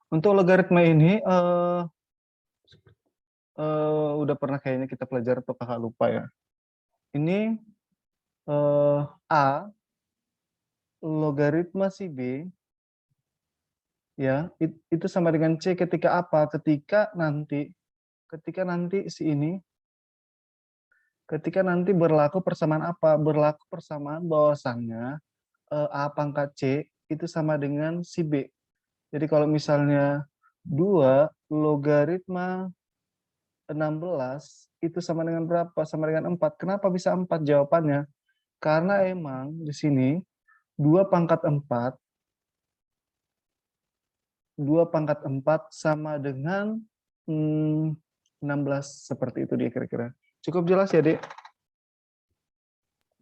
Untuk logaritma ini udah pernah kayaknya kita pelajari atau kakak lupa ya. Ini A logaritma si B ya itu sama dengan C ketika apa? Ketika nanti ketika nanti berlaku persamaan apa? Berlaku persamaan bahwasannya A pangkat C itu sama dengan si B. Jadi kalau misalnya 2 logaritma 16 itu sama dengan berapa? Sama dengan 4. Kenapa bisa 4 jawabannya? Karena emang di sini 2 pangkat 4 sama dengan 16 seperti itu dia kira-kira. Cukup jelas ya, Dek?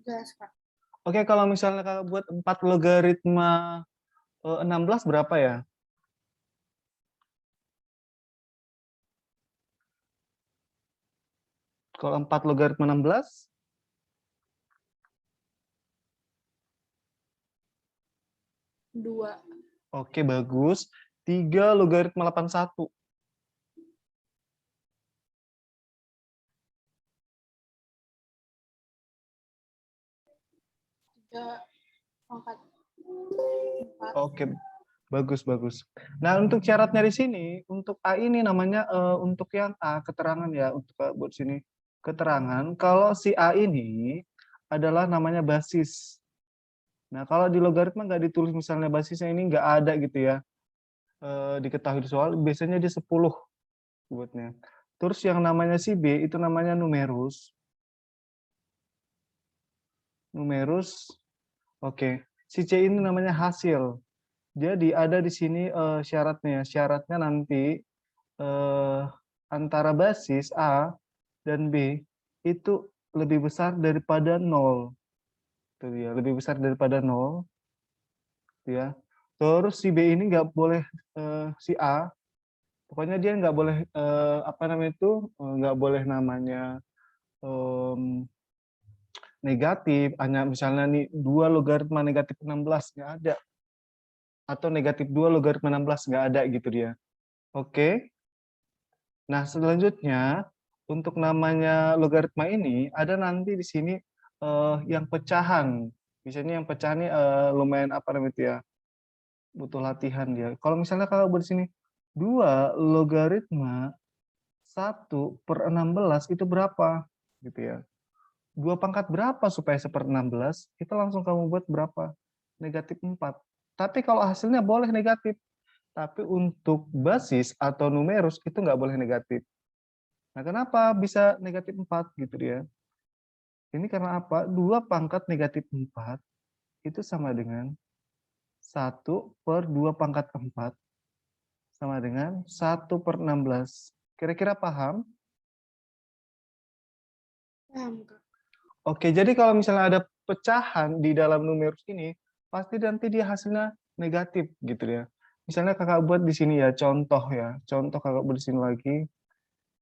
Jelas, Kak. Oke, kalau misalnya Kakak buat 4 logaritma 16 berapa ya? Kalau 4 logaritma 16? 2. Oke, bagus. 3 logaritma 81. 3 pangkat 4. Oke, bagus, bagus. Nah, untuk syaratnya di sini, untuk A ini namanya, untuk yang A, keterangan ya, untuk buat sini. Keterangan, kalau si A ini adalah namanya basis. Nah, kalau di logaritma nggak ditulis misalnya basisnya ini nggak ada gitu ya, diketahui di soal, biasanya dia 10 buatnya. Terus yang namanya si B, itu namanya numerus. Numerus, oke. Si C ini namanya hasil. Jadi ada di sini syaratnya. Syaratnya nanti antara basis A dan B itu lebih besar daripada 0. Itu dia, lebih besar daripada 0. Ya. Terus si B ini nggak boleh si A, pokoknya dia nggak boleh apa namanya itu nggak boleh namanya negatif. Hanya misalnya nih 2 logaritma negatif 16 nggak ada, atau negatif 2 logaritma 16 nggak ada gitu dia. Oke. Nah, selanjutnya untuk namanya logaritma ini ada nanti di sini yang pecahan. Biasanya yang pecahan ini lumayan apa namanya itu ya, butuh latihan dia. Kalau misalnya kalau buat di sini 2 logaritma 1/16 itu berapa? Gitu ya. 2 pangkat berapa supaya 1/16? Kita langsung kamu buat berapa? Negatif 4. Tapi kalau hasilnya boleh negatif. Tapi untuk basis atau numerus itu nggak boleh negatif. Nah, kenapa bisa negatif 4 gitu dia? Ini karena apa? 2 pangkat negatif 4 itu sama dengan 1/2 pangkat 4 sama dengan 1/16. Kira-kira paham? Paham, Kak. Oke, jadi kalau misalnya ada pecahan di dalam numerus ini, pasti nanti dia hasilnya negatif gitu ya. Misalnya kakak buat di sini ya, contoh ya. Contoh kakak buat di sini lagi.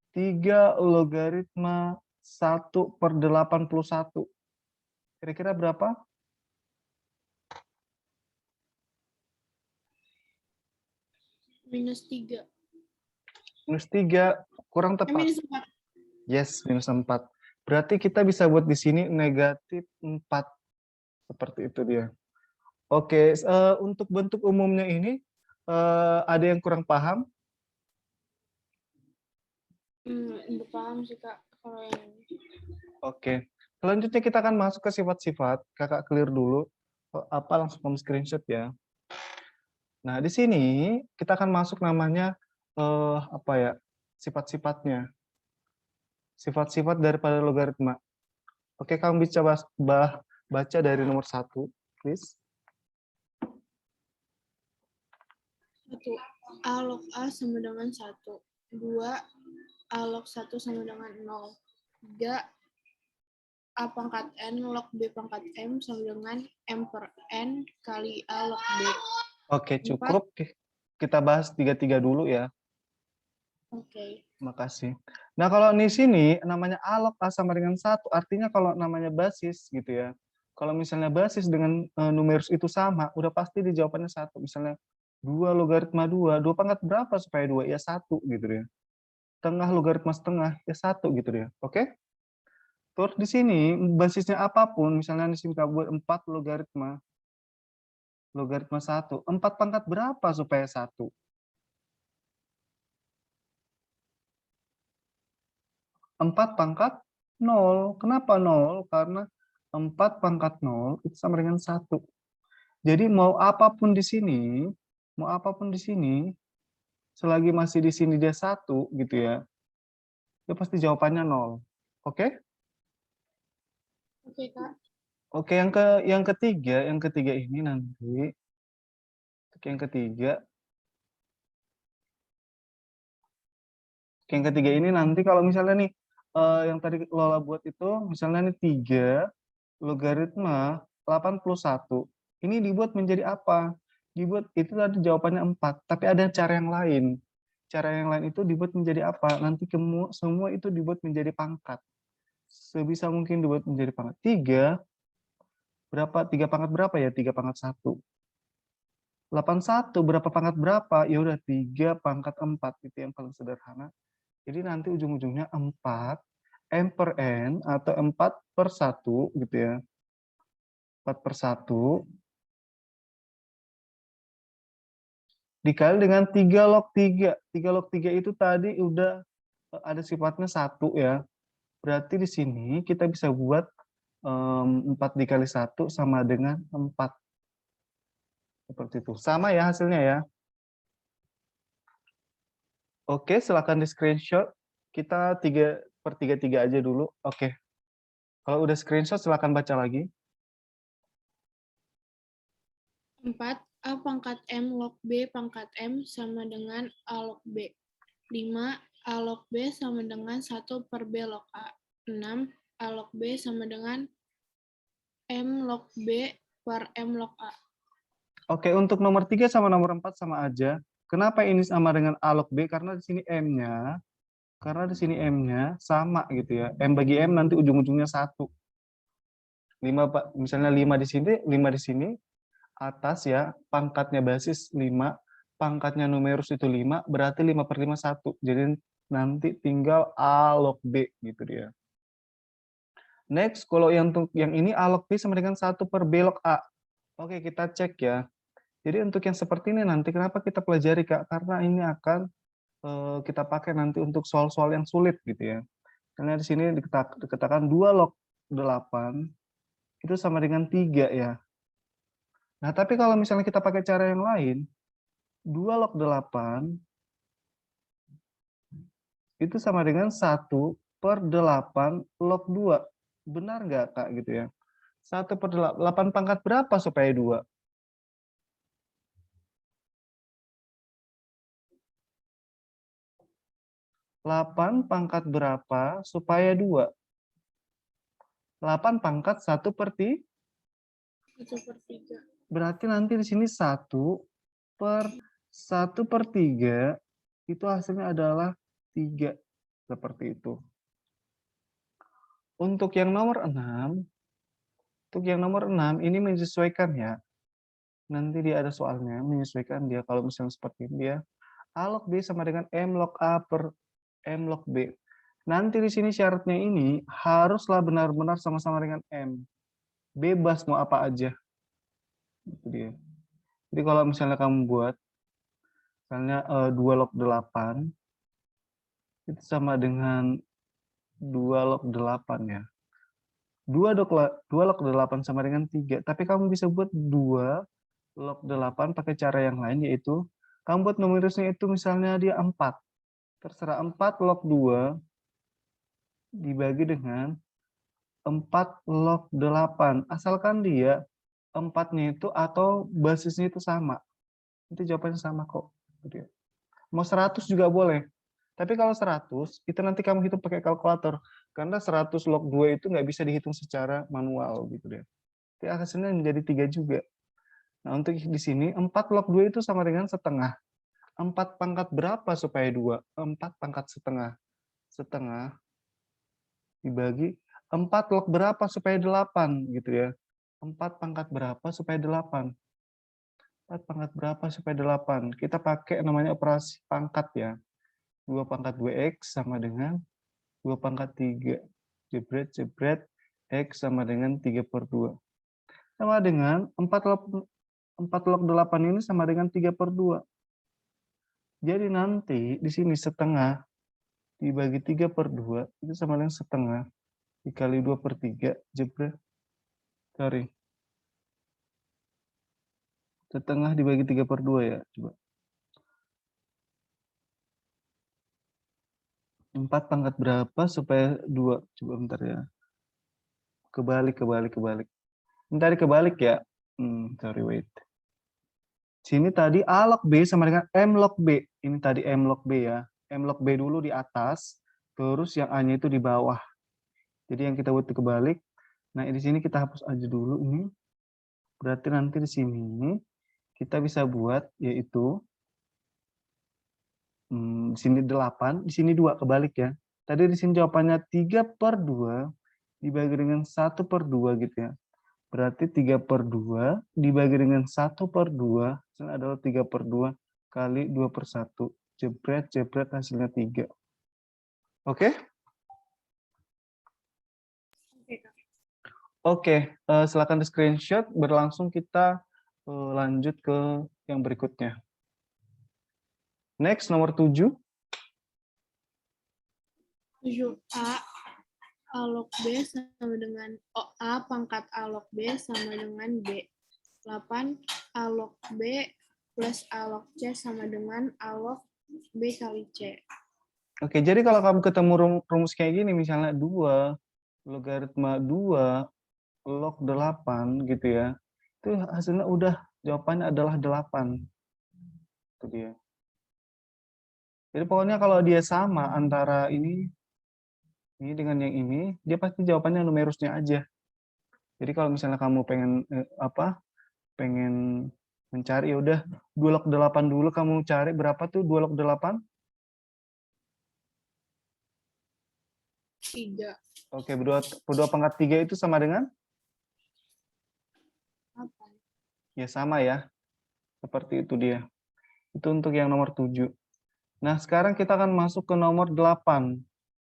3 logaritma 1/81. Kira-kira berapa? -3. -3, kurang tepat. -4. Yes, -4. Berarti kita bisa buat di sini negatif 4. Seperti itu dia. Oke, untuk bentuk umumnya ini, ada yang kurang paham? Udah paham sih, Kak, kalau yang ini. Oke. Selanjutnya kita akan masuk ke sifat-sifat. Kakak clear dulu. Langsung kamu screenshot ya. Nah, di sini kita akan masuk namanya apa ya? Sifat-sifatnya. Sifat-sifat daripada logaritma. Oke, kamu bisa baca dari nomor 1, please. 1. A log A sama dengan 1. 2. A log 1 sama dengan 0. 3. A pangkat N log B pangkat M sama dengan M per N kali A log B. Oke, 4. cukup. Kita bahas 3-3 dulu ya. Oke. Makasih. Nah, kalau di sini namanya A log A sama dengan 1, artinya kalau namanya basis gitu ya. Kalau misalnya basis dengan numerus itu sama, udah pasti di jawabannya 1. Misalnya 2 logaritma 2, 2 pangkat berapa supaya 2? Ya 1 gitu ya. Tengah logaritma setengah, ya 1 gitu ya. Oke? Terus di sini basisnya apapun, misalnya di sini kita buat 4 logaritma 1. 4 pangkat berapa supaya 1? 4 pangkat 0. Kenapa 0? Karena 4 pangkat 0 itu sama dengan 1. Jadi mau apapun di sini, selagi masih di sini dia 1 gitu ya, dia pasti jawabannya 0. Oke? Oke, Kak. Oke, yang ketiga ini nanti, yang ketiga ini nanti kalau misalnya nih yang tadi Lola buat itu misalnya nih 3 logaritma 81. Ini dibuat menjadi apa? Dibuat itu tadi jawabannya 4, tapi ada cara yang lain. Cara yang lain itu dibuat menjadi apa? Nanti semua itu dibuat menjadi pangkat. Sebisa mungkin dibuat menjadi pangkat. 3 pangkat berapa ya? 3 pangkat 1. 81 berapa pangkat berapa? Ya udah 3 pangkat 4, itu yang paling sederhana. Jadi nanti ujung-ujungnya 4 M per N atau 4 per 1 gitu ya. 4 per 1 dikali dengan 3 log 3. 3 log 3 itu tadi udah ada sifatnya 1 ya. Berarti di sini kita bisa buat 4 dikali 1 sama dengan 4. Seperti itu. Sama ya hasilnya ya. Oke, silakan di screenshot. Kita 3 per 3 aja dulu. Oke. Kalau udah screenshot silakan baca lagi. 4. A pangkat M log B pangkat M sama dengan A log B. 5. A log B sama dengan 1 per B log A. 6. A log B sama dengan M log B per M log A. Oke, untuk nomor 3 sama nomor 4 sama aja. Kenapa ini sama dengan A log B? Karena di sini M-nya sama gitu ya. M bagi M nanti ujung-ujungnya 1. 5, Pak. Misalnya 5 di sini, 5 di sini, atas ya, pangkatnya basis 5, pangkatnya numerus itu 5, berarti 5 per 5 1. Jadi nanti tinggal A log B gitu dia. Next, kalau yang ini A log B sama dengan 1 per B log A. Oke, kita cek ya. Jadi untuk yang seperti ini nanti kenapa kita pelajari, Kak? Karena ini akan kita pakai nanti untuk soal-soal yang sulit gitu ya. Karena di sini dikatakan 2 log 8 itu sama dengan 3 ya. Nah, tapi kalau misalnya kita pakai cara yang lain, 2 log 8 itu sama dengan 1 per 8 log 2. Benar nggak, Kak, gitu ya? 1 per 8 pangkat berapa supaya 2? 8 pangkat berapa supaya 2? 8 pangkat 1 per 3. 1 per 3. Berarti nanti di sini 1 per 3 itu hasilnya adalah 3. Seperti itu. Untuk yang nomor 6, ini menyesuaikan ya. Nanti dia ada soalnya, menyesuaikan dia kalau misalnya seperti ini dia. A log B sama dengan M log A per M log B. Nanti di sini syaratnya ini haruslah benar-benar sama-sama dengan M. Bebas mau apa aja. Itu dia. Jadi kalau misalnya kamu buat, misalnya 2 log 8, itu sama dengan 2 log 8 ya. 2 log 8 sama dengan 3. Tapi kamu bisa buat 2 log 8 pakai cara yang lain, yaitu kamu buat numerusnya itu misalnya dia 4. Terserah 4 log 2 dibagi dengan 4 log 8. Asalkan dia 4-nya itu atau basisnya itu sama. Itu jawabannya sama kok. Mau 100 juga boleh. Tapi kalau 100, itu nanti kamu hitung pakai kalkulator. Karena 100 log 2 itu nggak bisa dihitung secara manual gitu deh. Jadi hasilnya menjadi 3 juga. Nah, untuk di sini 4 log 2 itu sama dengan setengah. 4 pangkat berapa supaya 2? 4 pangkat setengah. Setengah dibagi 4 log berapa supaya 8 gitu ya. 4 pangkat berapa supaya 8? 4 pangkat berapa supaya 8? Kita pakai namanya operasi pangkat ya. 2 pangkat 2X sama dengan 2 pangkat 3. Jebret, jebret, X sama dengan 3/2. Sama dengan 4 log 8 ini sama dengan 3/2. Jadi nanti di sini setengah dibagi 3/2 itu sama dengan setengah dikali 2/3. Jebret. Sorry. Setengah dibagi 3/2 ya. Coba. 4 pangkat berapa supaya 2? Coba bentar ya. Kebalik. Bentar kebalik ya. Sorry, wait. Sini tadi A log B sama dengan M log B. Ini tadi M log B ya. M log B dulu di atas, terus yang A-nya itu di bawah. Jadi yang kita buat kebalik. Nah, di sini kita hapus aja dulu ini. Berarti nanti di sini kita bisa buat yaitu di sini 8, di sini 2 kebalik ya. Tadi di sini jawabannya 3/2 dibagi dengan 1/2 gitu ya. Berarti 3/2 dibagi dengan 1/2 adalah 3/2 kali 2/1. Jebret, jebret hasilnya 3. Oke? Oke, Kak. Oke, silakan di screenshot, berlangsung kita lanjut ke yang berikutnya. Next, nomor 7. 7A A log B sama dengan A pangkat A log B sama dengan B. 8 A log B plus A log C sama dengan A log B kali C. Oke, jadi kalau kamu ketemu rumus kayak gini, misalnya 2 logaritma 2 log 8 gitu ya, itu hasilnya udah, jawabannya adalah 8. Itu dia. Jadi pokoknya kalau dia sama antara ini dengan yang ini, dia pasti jawabannya numerusnya aja. Jadi kalau misalnya kamu pengen pengen mencari, ya udah 2 log 8 dulu kamu cari berapa tuh 2 log 8? 3. Oke, berdua pangkat 3 itu sama dengan? Apa? Ya sama ya. Seperti itu dia. Itu untuk yang nomor 7. Nah, sekarang kita akan masuk ke nomor 8.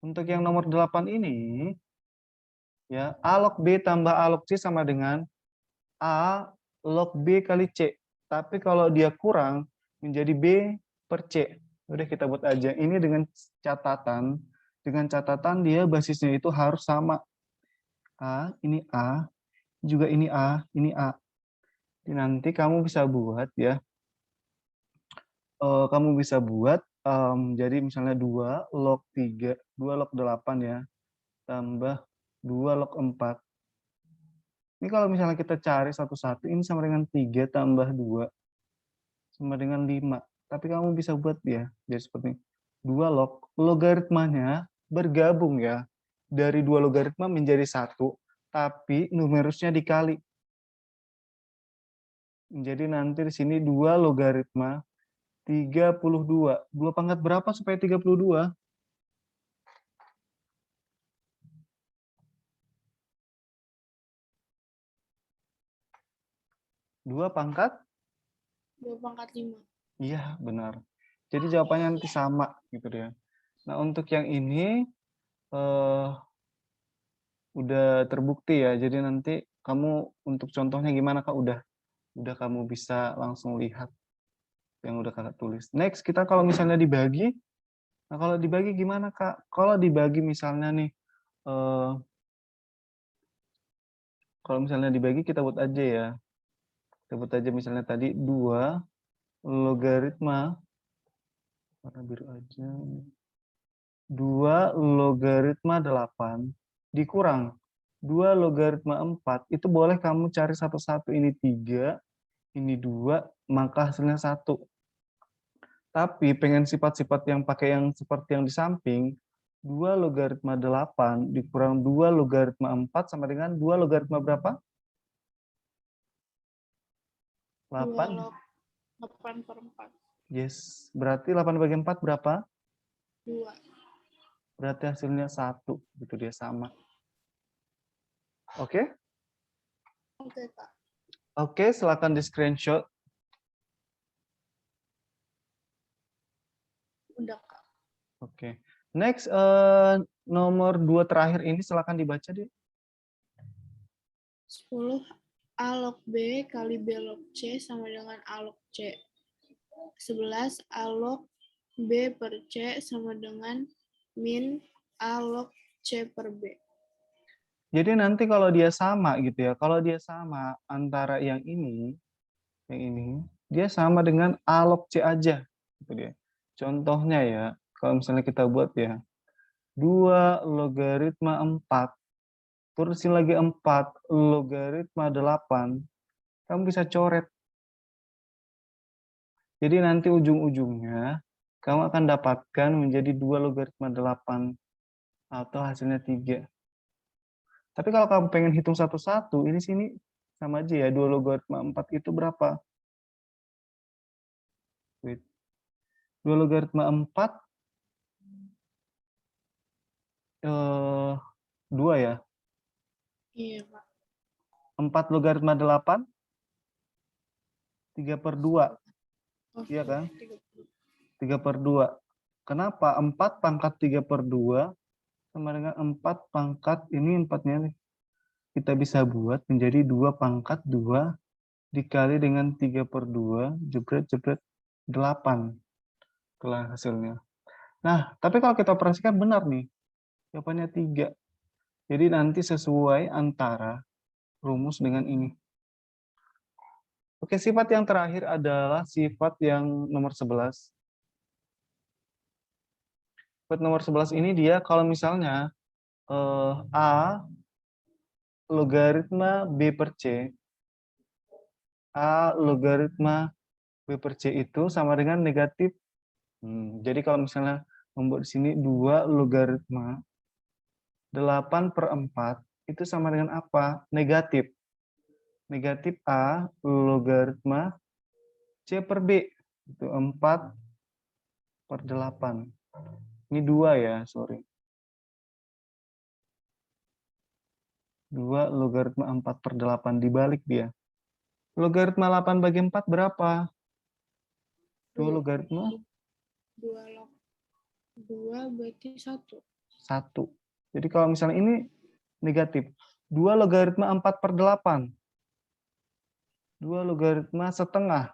Untuk yang nomor 8 ini, ya, A log B tambah A log C sama dengan A log B kali C. Tapi kalau dia kurang, menjadi B per C. Udah kita buat aja. Ini dengan catatan dia basisnya itu harus sama. A, juga ini A, ini A. Jadi nanti kamu bisa buat ya. Kamu bisa buat jadi misalnya 2 log 3, 2 log 8 ya, tambah 2 log 4. Ini kalau misalnya kita cari satu-satu, ini sama dengan 3 tambah 2, sama dengan 5. Tapi kamu bisa buat ya, jadi seperti 2 log, logaritmanya bergabung ya, dari 2 logaritma menjadi 1, tapi numerusnya dikali. Jadi nanti di sini 2 logaritma 32. 2 pangkat berapa supaya 32? 2 pangkat? 2 pangkat 5. Iya, benar. Jadi jawabannya nanti sama gitu ya. Nah, untuk yang ini udah terbukti ya. Jadi nanti kamu untuk contohnya gimana Kak? Udah kamu bisa langsung lihat yang udah Kakak tulis. Next, kita kalau misalnya dibagi, nah kalau dibagi gimana Kak? Kalau dibagi misalnya nih kalau misalnya dibagi kita buat aja ya. Kita buat aja misalnya tadi 2 logaritma warna biru aja. 2 logaritma 8 dikurang 2 logaritma 4, itu boleh kamu cari satu-satu. Ini 3, ini 2, maka hasilnya 1. Tapi pengen sifat-sifat yang pakai yang seperti yang di samping, 2 logaritma 8 dikurang 2 logaritma 4 sama dengan 2 logaritma berapa? 2 8. log 8/4. Yes. Berarti 8 bagi 4 berapa? 2. Berarti hasilnya 1. Gitu dia sama. Oke? Oke, Kak. Oke, silakan di screenshot. Udah, Kak. Oke. Next, nomor 2 terakhir ini silakan dibaca deh. 10 A log B kali B log C sama dengan A log C. 11 A log B per C sama dengan min A log C per B. Jadi nanti kalau dia sama gitu ya, kalau dia sama antara yang ini, dia sama dengan A log C aja. Gitu dia. Contohnya ya, kalau misalnya kita buat ya, 2 logaritma 4, terusin lagi 4 logaritma 8, kamu bisa coret. Jadi nanti ujung-ujungnya, kamu akan dapatkan menjadi 2 logaritma 8, atau hasilnya 3. Tapi kalau kamu pengen hitung satu-satu, ini sini sama aja ya, 2 logaritma 4 itu berapa? Wait. 2 logaritma 4, 2 ya. Iya, Kak. 4 logaritma 8, 3 per 2. Oh, Iya kan? 30. 3 per 2. Kenapa? 4 pangkat 3 per 2 sama dengan 4 pangkat, ini 4-nya nih. Kita bisa buat menjadi 2 pangkat 2 dikali dengan 3 per 2, jebret-jebret 8. Itulah hasilnya. Nah, tapi kalau kita perhatikan benar nih, jawabannya 3. Jadi nanti sesuai antara rumus dengan ini. Oke, sifat yang terakhir adalah sifat yang nomor 11. Sifat nomor 11 ini dia kalau misalnya A logaritma B per C, A logaritma B per C itu sama dengan negatif. Jadi kalau misalnya membuat di sini 2 logaritma 8 per 4, itu sama dengan apa? Negatif. Negatif A logaritma C per B. Itu 4 per 8. Ini 2 ya, sorry. 2 logaritma 4 per 8 dibalik dia. Logaritma 8 bagi 4 berapa? 2 logaritma 2 log 2 berarti 1. 1. Jadi kalau misalnya ini negatif. 2 logaritma 4 per 8. 2 logaritma setengah.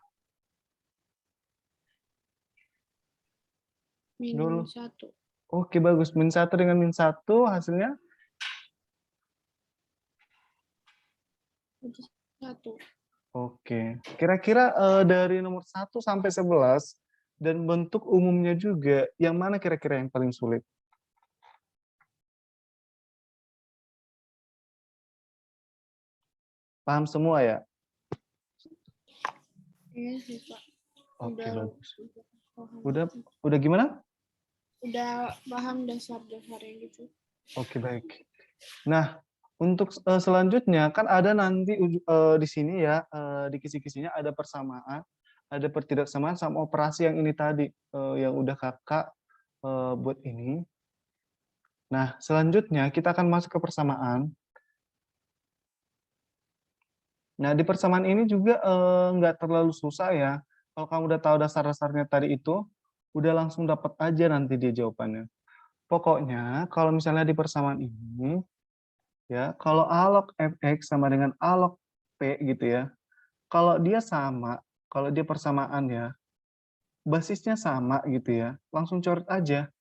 Min 1. Oke, bagus. Min 1 dengan min 1 hasilnya? Berarti 1. Oke. Kira-kira dari nomor 1 sampai 11 dan bentuk umumnya juga, yang mana kira-kira yang paling sulit? Paham semua ya? Iya sih, Pak. Oke, Udah bagus. paham. Udah gimana? Udah paham dasar-dasarnya gitu. Oke, baik. Nah, untuk selanjutnya kan ada nanti di sini ya, di kisi-kisinya ada persamaan, ada pertidaksamaan sama operasi yang ini tadi, yang udah kakak buat ini. Nah, selanjutnya kita akan masuk ke persamaan. Nah, di persamaan ini juga nggak terlalu susah ya. Kalau kamu udah tahu dasar-dasarnya tadi itu, udah langsung dapat aja nanti dia jawabannya. Pokoknya kalau misalnya di persamaan ini, ya kalau A log fx sama dengan A log p gitu ya, kalau dia sama, kalau dia persamaan ya, basisnya sama gitu ya, langsung coret aja.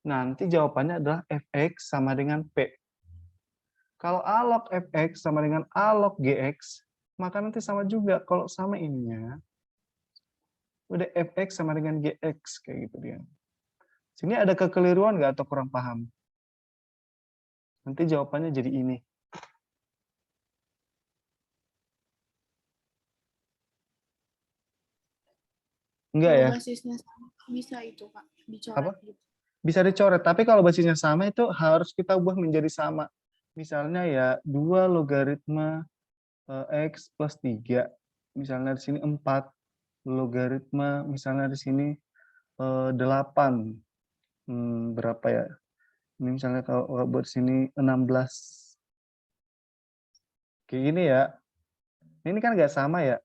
Nanti jawabannya adalah fx sama dengan p. Kalau A log fx sama dengan A log gx, maka nanti sama juga. Kalau sama ininya, udah fx sama dengan gx, kayak gitu dia. Sini ada kekeliruan nggak atau kurang paham? Nanti jawabannya jadi ini. Enggak Kalau ya? basisnya sama, bisa itu, Kak. Apa? Dicoret gitu. Bisa dicoret, tapi kalau basisnya sama itu harus kita ubah menjadi sama. Misalnya ya 2 logaritma X plus 3. Misalnya di sini 4 logaritma, misalnya di sini 8. Berapa ya? Ini misalnya kalau buat sini 16. Kayak gini ya. Ini kan nggak sama ya.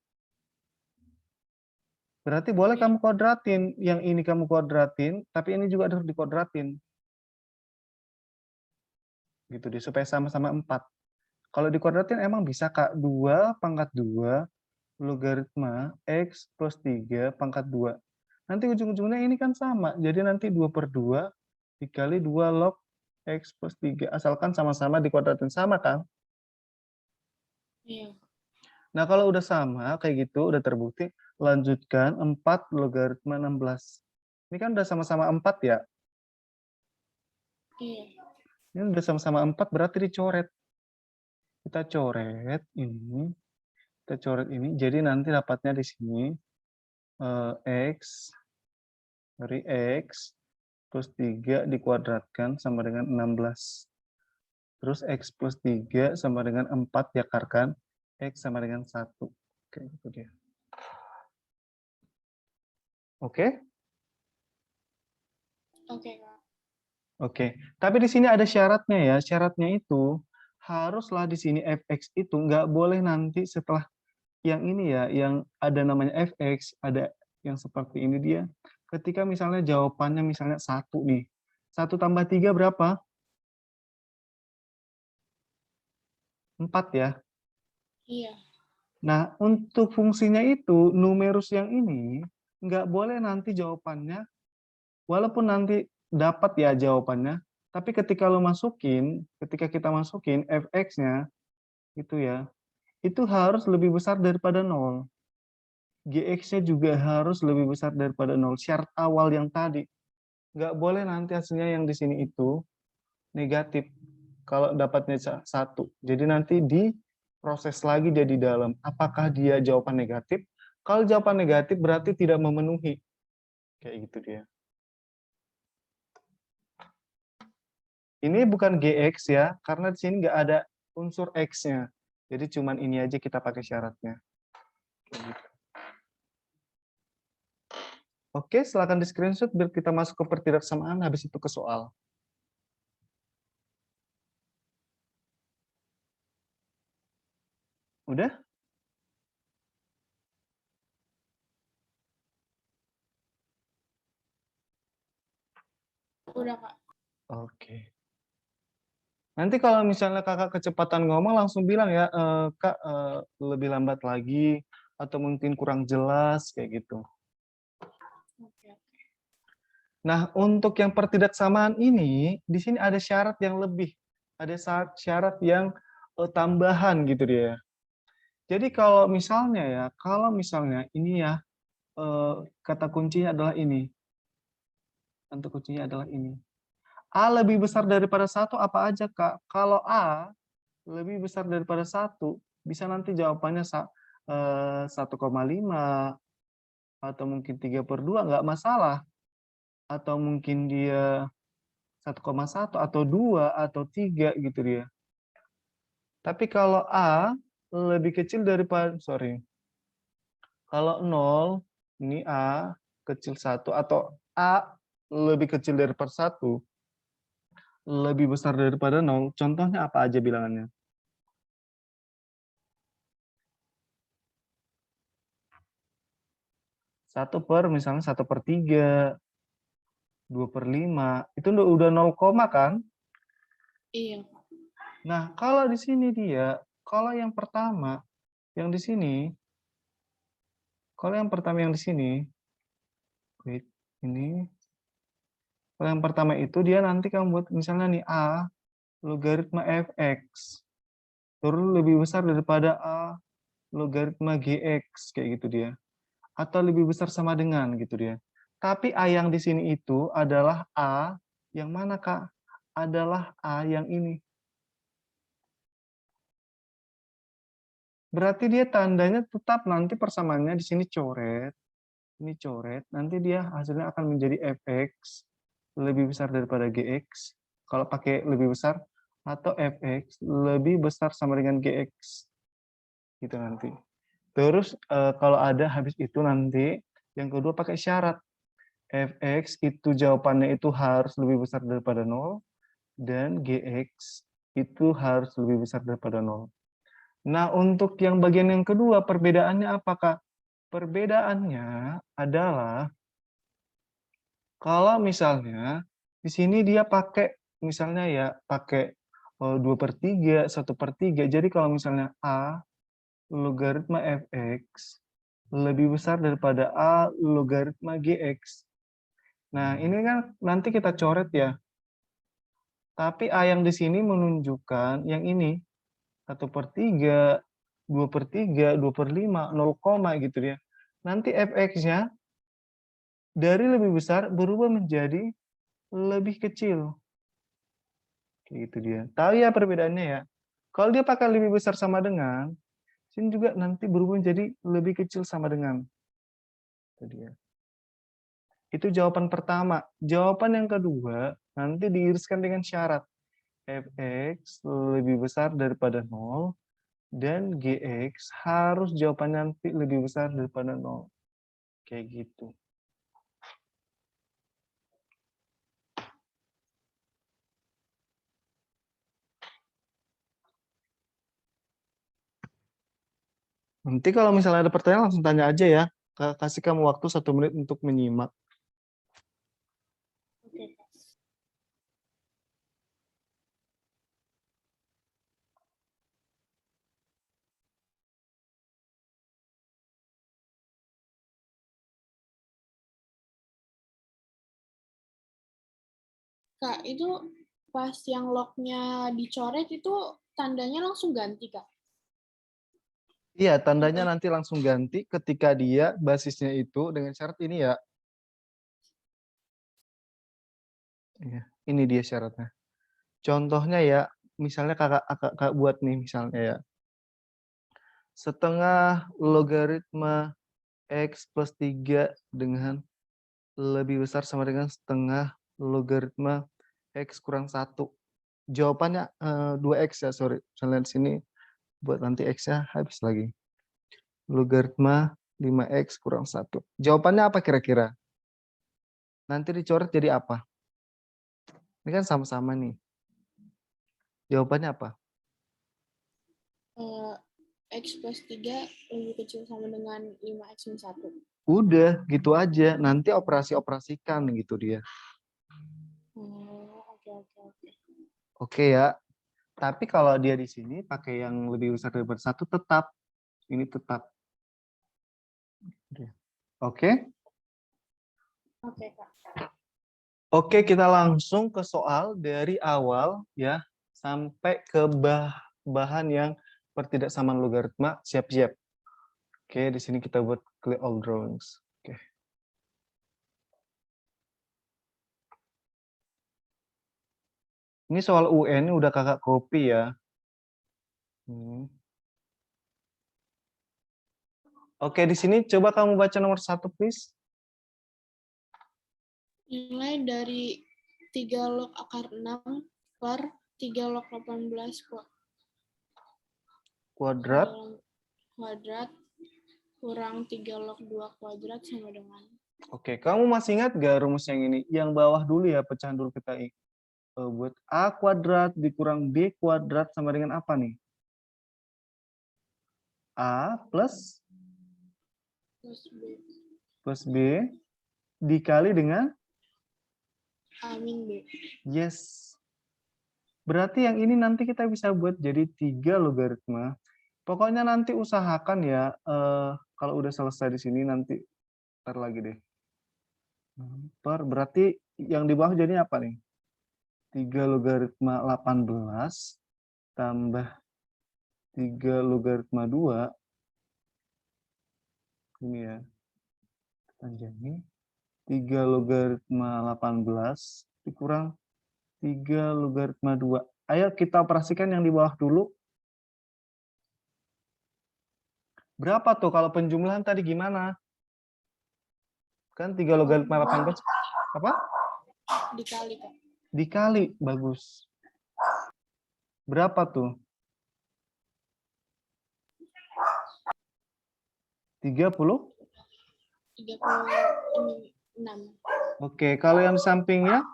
Berarti boleh kamu kuadratin. Yang ini kamu kuadratin, tapi ini juga harus dikuadratin. Gitu deh, supaya sama-sama 4. Kalau dikuadratin emang bisa, Kak. 2 pangkat 2 logaritma X plus 3 pangkat 2. Nanti ujung-ujungnya ini kan sama. Jadi nanti 2/2 dikali 2 log X plus 3. Asalkan sama-sama dikuadratin. Sama kan? Iya. Nah, kalau udah sama, kayak gitu, udah terbukti, lanjutkan 4 logaritma 16. Ini kan udah sama-sama 4 ya? Iya. Ini udah sama-sama 4, berarti dicoret. Kita coret ini. Kita coret ini. Jadi nanti dapatnya di sini X dari X plus 3 dikuadratkan sama dengan 16. Terus X plus 3 sama dengan 4 diakarkan. X sama dengan 1. Oke, itu dia. Oke? Oke, Kak. Oke. Tapi di sini ada syaratnya ya. Syaratnya itu haruslah di sini fx itu nggak boleh nanti setelah yang ini ya, yang ada namanya fx, ada yang seperti ini dia. Ketika misalnya jawabannya misalnya 1 nih. 1 tambah 3 berapa? 4 ya. Iya. Nah, untuk fungsinya itu, numerus yang ini, nggak boleh nanti jawabannya, walaupun nanti dapat ya jawabannya, tapi ketika ketika kita masukin fx-nya, gitu ya, itu harus lebih besar daripada 0. Gx-nya juga harus lebih besar daripada 0. Syarat awal yang tadi. Nggak boleh nanti hasilnya yang di sini itu negatif. Kalau dapatnya 1. Jadi nanti diproses lagi dia di dalam. Apakah dia jawaban negatif? Kalau jawaban negatif berarti tidak memenuhi. Kayak gitu dia. Ini bukan Gx ya, karena di sini nggak ada unsur X-nya. Jadi cuman ini aja kita pakai syaratnya. Kayak gitu. Oke, silakan di screenshot biar kita masuk ke pertidaksamaan, habis itu ke soal. Udah? Udah, Kak. Oke. Nanti kalau misalnya kakak kecepatan ngomong langsung bilang ya, Kak lebih lambat lagi, atau mungkin kurang jelas, kayak gitu. Oke. Nah, untuk yang pertidaksamaan ini, di sini ada syarat yang lebih. Ada syarat yang tambahan gitu dia. Jadi kalau misalnya ini ya, kata kuncinya adalah ini. Kata kuncinya adalah ini. A lebih besar daripada 1 apa aja, Kak? Kalau A lebih besar daripada 1, bisa nanti jawabannya 1,5 atau mungkin 3/2 nggak masalah. Atau mungkin dia 1,1 atau 2 atau 3 gitu dia. Tapi kalau A lebih kecil daripada, kalau 0, ini A kecil 1 atau A lebih kecil daripada 1, lebih besar daripada 0, contohnya apa aja bilangannya? 1/3, 2/5, itu udah 0, kan? Iya. Nah, kalau di sini kalau yang pertama, yang di sini, wait, ini, kalau yang pertama itu dia nanti kamu buat misalnya nih A logaritma fx, terus lebih besar daripada A logaritma gx, kayak gitu dia. Atau lebih besar sama dengan gitu dia. Tapi A yang di sini itu adalah A yang mana, Kak? Adalah A yang ini. Berarti dia tandanya tetap nanti persamaannya di sini coret, ini coret, nanti dia hasilnya akan menjadi fx lebih besar daripada gx, kalau pakai lebih besar, atau fx lebih besar sama dengan gx, gitu nanti. Terus kalau ada habis itu nanti, yang kedua pakai syarat, fx itu jawabannya itu harus lebih besar daripada 0, dan gx itu harus lebih besar daripada 0. Nah, untuk yang bagian yang kedua, perbedaannya apakah? Perbedaannya adalah kalau misalnya di sini dia pakai misalnya ya pakai 2/3, 1/3. Jadi kalau misalnya A logaritma fx lebih besar daripada A logaritma gx. Nah, ini kan nanti kita coret ya. Tapi A yang di sini menunjukkan yang ini 1/3, 2/3, 2/5, 0, gitu ya. Nanti fx-nya dari lebih besar berubah menjadi lebih kecil. Gitu dia. Tahu ya perbedaannya ya. Kalau dia pakai lebih besar sama dengan, sini juga nanti berubah menjadi lebih kecil sama dengan. Itu dia. Itu jawaban pertama. Jawaban yang kedua, nanti diiriskan dengan syarat. Fx lebih besar daripada 0, dan Gx harus jawabannya nanti lebih besar daripada 0. Kayak gitu. Nanti kalau misalnya ada pertanyaan langsung tanya aja ya. Kasih kamu waktu 1 menit untuk menyimak. Oke, Kak. Kak, itu pas yang lognya dicoret itu tandanya langsung ganti, Kak? Iya, tandanya nanti langsung ganti ketika dia basisnya itu dengan syarat ini ya. Iya, ini dia syaratnya. Contohnya ya, misalnya kakak buat nih misalnya ya. Setengah logaritma X plus 3 dengan lebih besar sama dengan setengah logaritma X kurang 1. Jawabannya 2X ya, sorry. Misalnya di sini buat nanti X-nya habis lagi. Logaritma 5X kurang 1. Jawabannya apa kira-kira? Nanti dicoret jadi apa? Ini kan sama-sama nih. Jawabannya apa? X plus 3 lebih kecil sama dengan 5X min 1. Udah, gitu aja. Nanti operasi-operasikan gitu dia. Oke. Oke ya. Tapi kalau dia di sini pakai yang lebih besar daripada 1 tetap. Ini tetap. Oke? Oke, Kak. Oke, kita langsung ke soal dari awal ya sampai ke bahan yang pertidaksamaan logaritma. Siap-siap. Oke, di sini kita buat clear all drawings. Oke. Ini soal UN udah kakak copy ya. Oke, di sini coba kamu baca nomor 1, please. Nilai dari 3 log akar 6 per 3 log 18 Kuadrat. kuadrat kurang 3 log 2 kuadrat sama dengan. Oke, kamu masih ingat gak rumus yang ini? Yang bawah dulu ya, pecahan dulu kita buat A kuadrat dikurang B kuadrat sama dengan apa nih? A plus B dikali dengan A min B. yes. Berarti yang ini nanti kita bisa buat jadi 3 logaritma. Pokoknya nanti usahakan ya, kalau udah selesai di sini nanti ntar lagi deh. Berarti yang di bawah jadi apa nih? 3 logaritma 18 tambah 3 logaritma 2. Ini ya. Panjangnya. 3 logaritma 18 dikurang 3 logaritma 2. Ayo kita operasikan yang di bawah dulu. Berapa tuh kalau penjumlahan tadi gimana? Kan 3 logaritma 18 apa? Dikali, Kak. Dikali, bagus. Berapa tuh? 30? 36. Oke, kalau yang sampingnya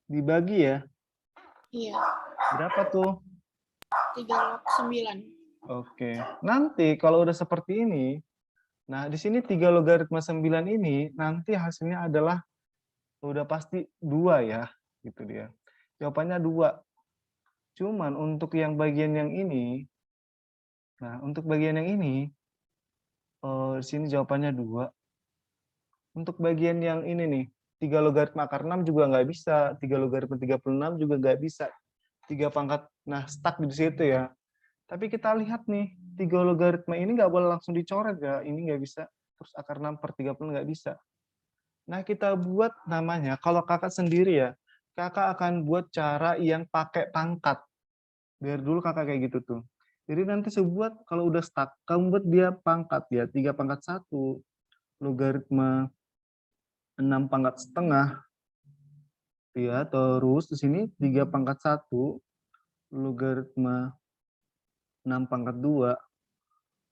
dibagi ya? Iya. Berapa tuh? 3 log 9. Oke, nanti kalau udah seperti ini, Nah, di sini 3 logaritma 9 ini nanti hasilnya adalah udah pasti 2 ya, gitu dia. Jawabannya 2. Cuman untuk yang bagian yang ini, nah untuk bagian yang ini, di sini jawabannya 2. Untuk bagian yang ini nih, 3 logaritma akar 6 juga nggak bisa, 3 logaritma 36 juga nggak bisa. 3 pangkat, nah stuck di situ ya. Tapi kita lihat nih, 3 logaritma ini nggak boleh langsung dicoret ya, ini nggak bisa. Terus akar 6 per 30 nggak bisa. Nah, kita buat namanya, kalau kakak sendiri ya, kakak akan buat cara yang pakai pangkat. Biar dulu kakak kayak gitu tuh. Jadi nanti sebuat, kalau udah stuck, kamu buat dia pangkat ya, 3 pangkat 1, logaritma 6 pangkat setengah, ya, terus di sini 3 pangkat 1, logaritma 6 pangkat 2,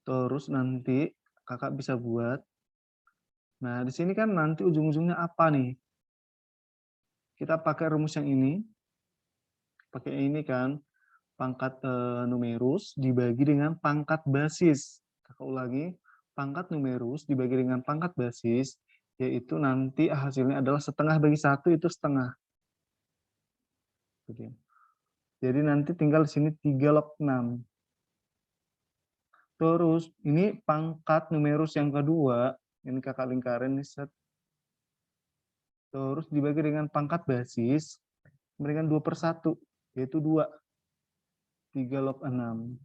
terus nanti kakak bisa buat, nah di sini kan nanti ujung-ujungnya apa nih? Kita pakai rumus yang ini, pakai ini kan, pangkat numerus dibagi dengan pangkat basis. Kakak ulangi, pangkat numerus dibagi dengan pangkat basis, yaitu nanti hasilnya adalah setengah bagi 1 itu setengah. Jadi nanti tinggal di sini 3 log 6. Terus ini pangkat numerus yang kedua, ini kakak lingkarin nih set. Terus dibagi dengan pangkat basis, memberikan 2/1, yaitu 2. 3 log 6.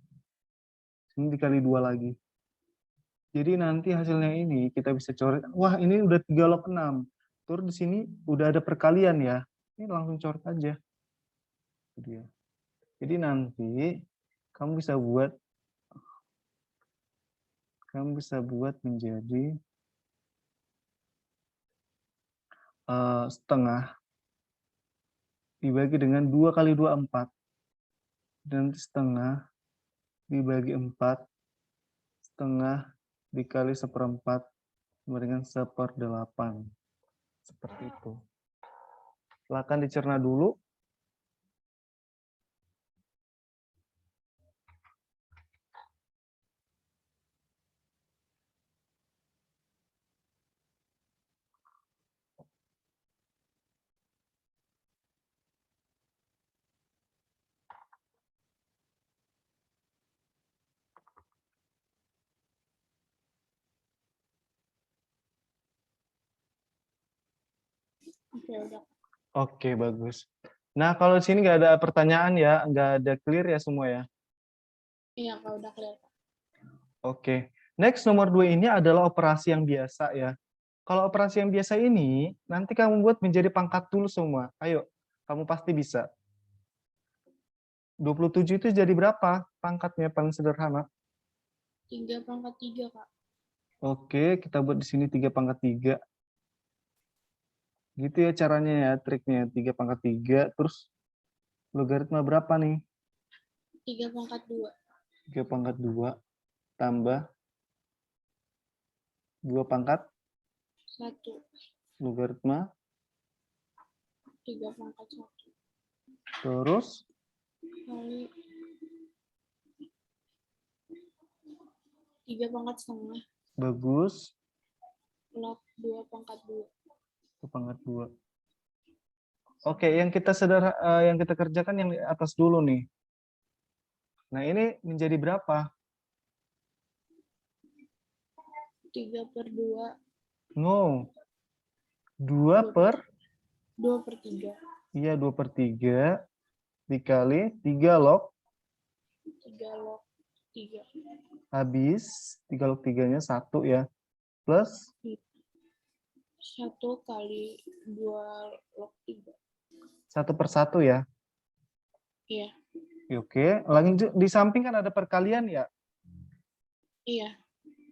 Ini dikali 2 lagi. Jadi nanti hasilnya ini kita bisa coret. Wah, ini udah 3 log 6. Terus di sini udah ada perkalian ya. Ini langsung coret aja. Jadi nanti kamu bisa buat menjadi setengah dibagi dengan 2 kali 2 4. Dan setengah dibagi 4, setengah dikali 1/4 sama dengan 1/8. Seperti itu. Silakan dicerna dulu. Oke, udah. Oke, bagus. Nah, kalau di sini nggak ada pertanyaan ya, nggak ada clear ya semua ya. Iya, Kak, udah clear. Oke. Next, nomor 2 ini adalah operasi yang biasa ya. Kalau operasi yang biasa ini, nanti kamu buat menjadi pangkat dulu semua. Ayo, kamu pasti bisa. 27 itu jadi berapa pangkatnya paling sederhana? 3 pangkat 3, Kak. Oke, kita buat di sini 3 pangkat 3. Gitu ya caranya ya, triknya. 3 pangkat 3, terus logaritma berapa nih? 3 pangkat 2. 3 pangkat 2 tambah 2 pangkat 1. logaritma, 3 pangkat 1. terus Kali 3 pangkat setengah. bagus, Log 2 pangkat 2. 2 pangkat 2. Oke, yang kita kerjakan yang di atas dulu nih. Nah, ini menjadi berapa? 3/2. No. 2 per? 2/3. Iya, 2/3 dikali 3 log. 3 log 3. Habis 3 log 3-nya 1 ya. Plus 1 kali 2 log 3. 1/1 ya. Iya. Oke, lanjut di samping kan ada perkalian ya. Iya.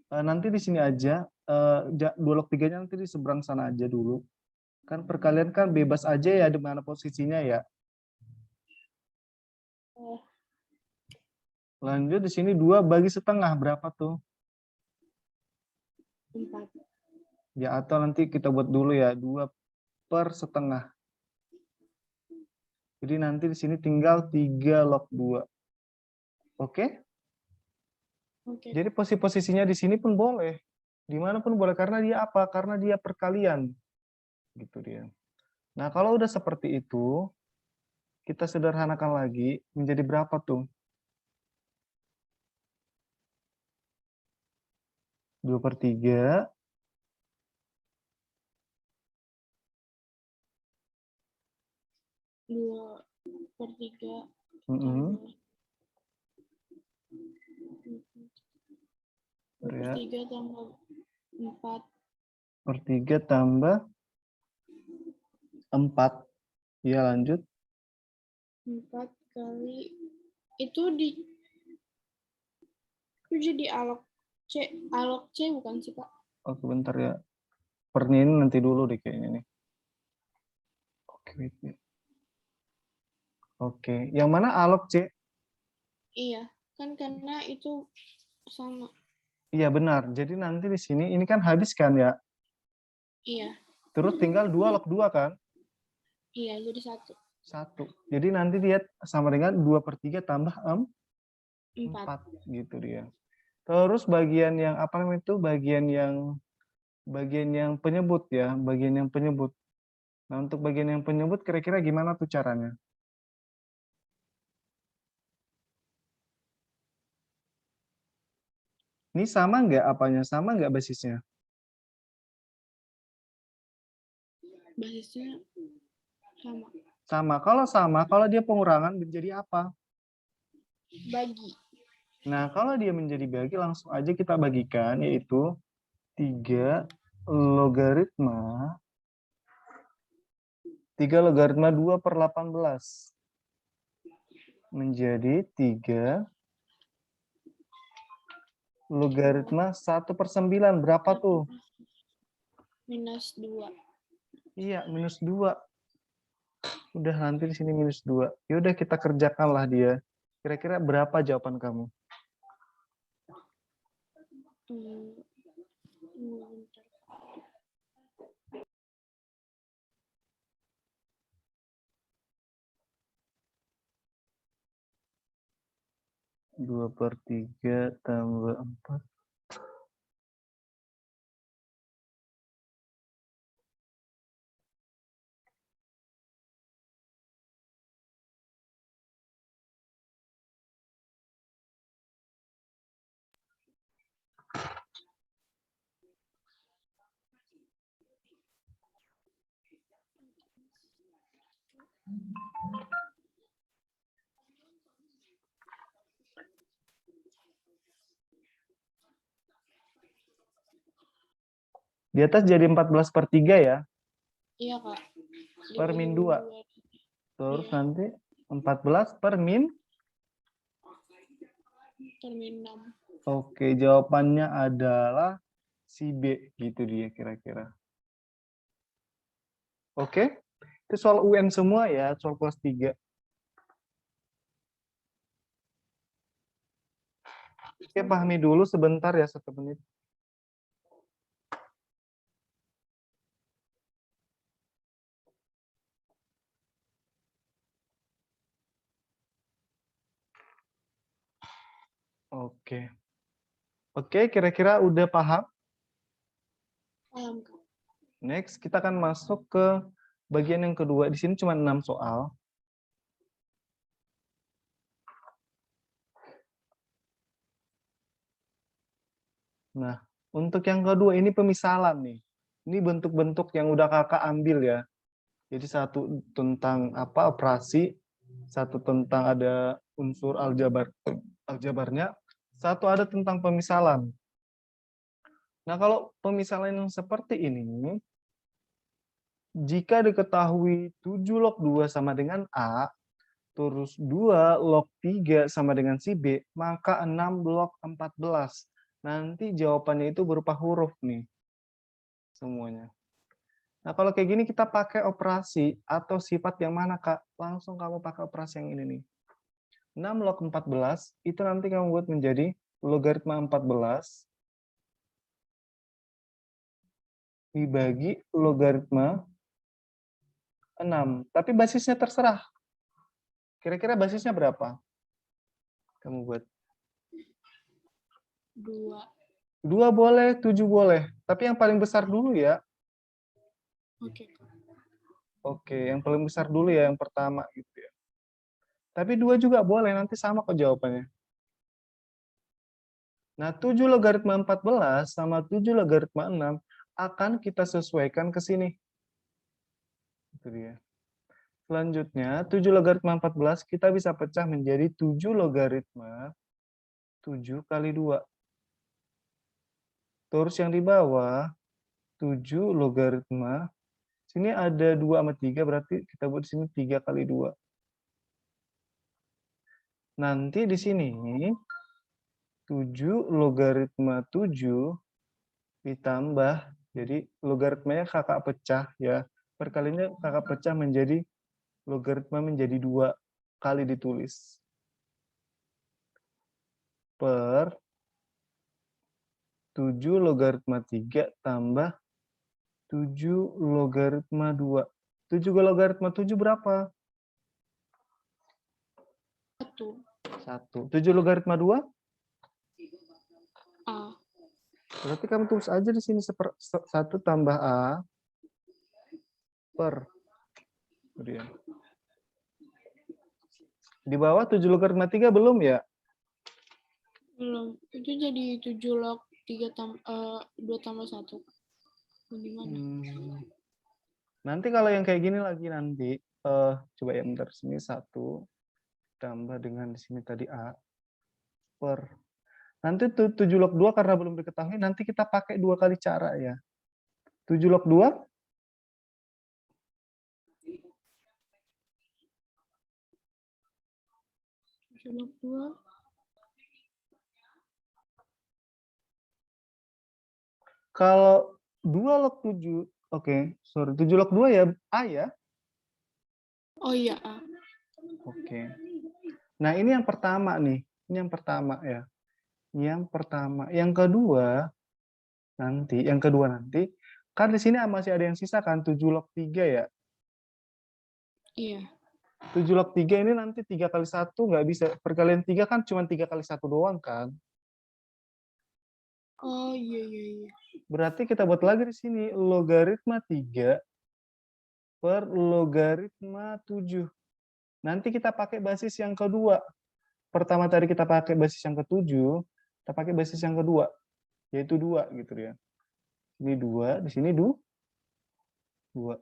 Nanti di sini aja, 2 log 3-nya nanti di seberang sana aja dulu. Kan perkalian kan bebas aja ya di mana posisinya ya. Oh, Lanjut di sini 2 bagi setengah berapa tuh? 4. Ya atau nanti kita buat dulu ya 2 per setengah. Jadi nanti di sini tinggal 3 log 2. Oke? Oke. Jadi posisinya di sini pun boleh. Dimanapun boleh, karena dia apa? Karena dia perkalian. Gitu dia. Nah, kalau udah seperti itu, kita sederhanakan lagi, menjadi berapa tuh? 2/3. 2/3 Mm-mm. tambah Ya. 2/3 tambah 4. 2/3 tambah 4. Ya, lanjut. 4 kali itu jadi alok C bukan sih, Pak? Oke, bentar ya. Per ini nanti dulu deh kayaknya nih. Oke, wait, wait. Oke, yang mana alok C? Iya, kan karena itu sama. Iya benar. Jadi nanti di sini ini kan habis kan ya. Iya, Terus tinggal 2 log 2 kan? iya jadi 1. 1. Jadi nanti dia sama dengan 2/3 tambah 4. 4 gitu dia. Terus bagian yang apa namanya itu? Bagian yang penyebut ya, bagian yang penyebut. Nah, untuk bagian yang penyebut kira-kira gimana tuh caranya? Ini sama nggak apanya? Sama nggak basisnya? Basisnya sama. Sama. Kalau sama, kalau dia pengurangan menjadi apa? Bagi. Nah, kalau dia menjadi bagi, langsung aja kita bagikan, yaitu 3 logaritma 2/18 menjadi 3 logaritma 1/9. Berapa tuh? Minus 2. Iya, minus 2. Udah nanti di sini minus 2. Ya udah kita kerjakanlah dia. Kira-kira berapa jawaban kamu? Bentar. 2/3 tambah 4. Di atas jadi 14/3 ya, Iya, Kak. per min 2. Terus Iya. nanti 14 per min. Per min 6. Oke, jawabannya adalah si B, gitu dia kira-kira. Oke, itu soal UN semua ya, soal kelas 3. Oke, pahami dulu sebentar ya, 1 menit. Oke. Oke, kira-kira udah paham? Paham, Kak. Next, kita akan masuk ke bagian yang kedua. Di sini cuma 6 soal. Nah, untuk yang kedua ini pemisalan nih. Ini bentuk-bentuk yang udah kakak ambil ya. Jadi satu tentang apa operasi, satu tentang ada unsur aljabarnya, satu ada tentang pemisalan. Nah, kalau pemisalan yang seperti ini, jika diketahui 7 log 2 sama dengan A, terus 2 log 3 sama dengan si B, maka 6 log 14. Nanti jawabannya itu berupa huruf nih, semuanya. Nah, kalau kayak gini kita pakai operasi atau sifat yang mana, Kak? Langsung kamu pakai operasi yang ini nih. 6 log 14, itu nanti kamu buat menjadi logaritma 14 dibagi logaritma 6. Tapi basisnya terserah. Kira-kira basisnya berapa? Kamu buat. 2. 2 boleh, 7 boleh. Tapi yang paling besar dulu ya. Oke. Oke, yang paling besar dulu ya, yang pertama gitu ya. Tapi 2 juga boleh, nanti sama kok jawabannya. Nah, 7 logaritma 14 sama 7 logaritma 6 akan kita sesuaikan ke sini. Itu dia. Selanjutnya, 7 logaritma 14 kita bisa pecah menjadi 7 logaritma 7 kali 2. Terus yang di bawah, 7 logaritma. Sini ada 2 sama 3, berarti kita buat di sini 3 kali 2. Nanti di sini, 7 logaritma 7 ditambah, jadi logaritmanya kakak pecah ya. Perkaliannya kakak pecah menjadi logaritma menjadi 2 kali ditulis. Per 7 logaritma 3 tambah 7 logaritma 2. 7 logaritma 7 berapa? 1. 1. 7 logaritma 2? A. Berarti kamu tulis aja di sini 1 tambah A per. Kemudian. Di bawah 7 logaritma 3 belum ya? Belum. Itu jadi 7 log 2 tambah 1. Gimana? Nanti kalau yang kayak gini lagi nanti, coba ya bentar, sini 1 tambah dengan di sini tadi A per. Nanti 7 log 2 karena belum diketahui, nanti kita pakai 2 kali cara ya. 7 log 2? 7 log 2. Kalau 2 log 7, oke, sorry, 7 log 2 ya A ya? Oh iya, A. Oke. Nah, ini yang pertama nih. Ini yang pertama ya. Yang pertama. Yang kedua nanti, kan di sini masih ada yang sisa kan, 7 log 3 ya. Iya. 7 log 3 ini nanti 3 kali 1 nggak bisa. Perkalian 3 kan cuma 3 kali 1 doang kan. Oh iya, iya, iya. Berarti kita buat lagi di sini. Logaritma 3 per logaritma 7. Nanti kita pakai basis yang kedua. Pertama tadi kita pakai basis yang ke-7, kita pakai basis yang kedua, yaitu 2 gitu ya. Ini 2, di sini 2. 2.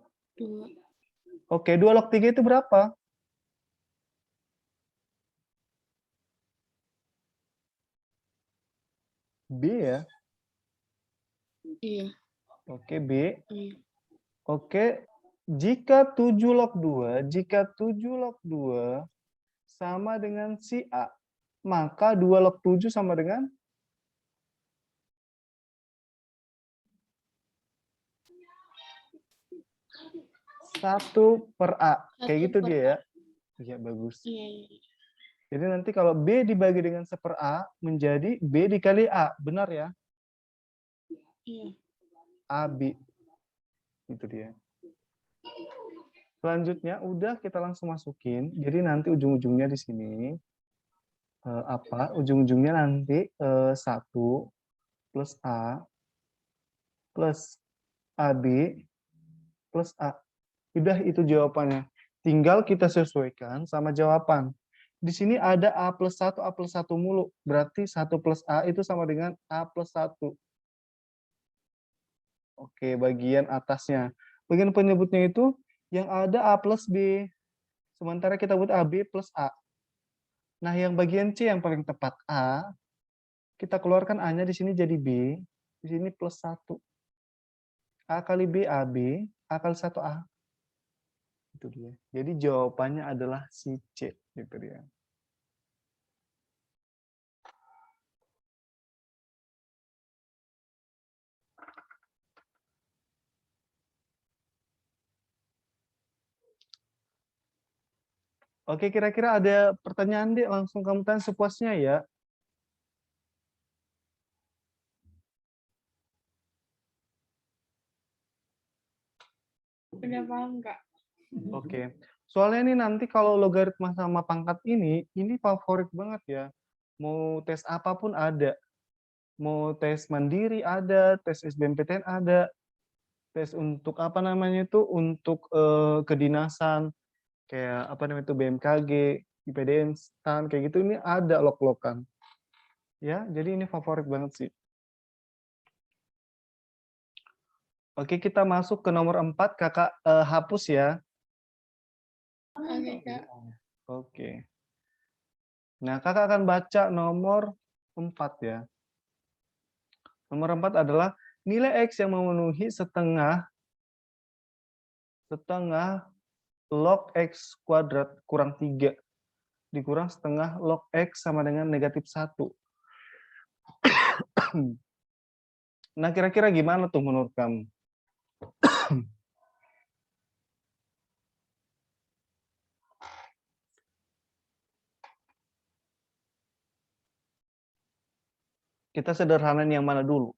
Oke, 2 log 3 itu berapa? B ya. Iya. Oke, B. Iya. Oke, jika 7 log 2 sama dengan si A, maka 2 log 7 sama dengan 1 per A. Kayak 1 gitu per dia A. ya. Iya, bagus. Iya, iya. Jadi nanti kalau B dibagi dengan 1 per A, menjadi B dikali A. Benar ya? Iya. AB. Itu dia. Selanjutnya, udah kita langsung masukin. Jadi nanti ujung-ujungnya di sini, ujung-ujungnya nanti 1 plus A plus AB plus A. Udah itu jawabannya. Tinggal kita sesuaikan sama jawaban. Di sini ada A plus 1, A plus 1 mulu. Berarti 1 plus A itu sama dengan A plus 1. Oke, bagian atasnya. Bagian penyebutnya itu yang ada A plus B. Sementara kita buat AB plus A. Nah, yang bagian C yang paling tepat A, kita keluarkan A-nya di sini jadi B, di sini plus 1. A kali B, AB, A kali 1 A. Itu dia. Jadi jawabannya adalah si C. Gitu dia. Oke, kira-kira ada pertanyaan, Dek? Langsung kamu tanya sepuasnya ya. Udah paham nggak? Oke. Soalnya ini nanti kalau logaritma sama pangkat ini favorit banget ya. Mau tes apapun ada. Mau tes mandiri ada, tes SBMPTN ada, tes untuk apa namanya itu, untuk kedinasan, kayak apa namanya itu, BMKG, IPDN, STAN, kayak gitu, ini ada log-logan. Ya, jadi ini favorit banget sih. Oke, kita masuk ke nomor 4, kakak hapus ya. Oke, Kak. Oke. Nah, kakak akan baca nomor 4 ya. Nomor 4 adalah nilai X yang memenuhi setengah log X kuadrat kurang 3 dikurang setengah log X sama dengan negatif 1. Nah, kira-kira gimana tuh menurut kamu? Kita sederhanain yang mana dulu?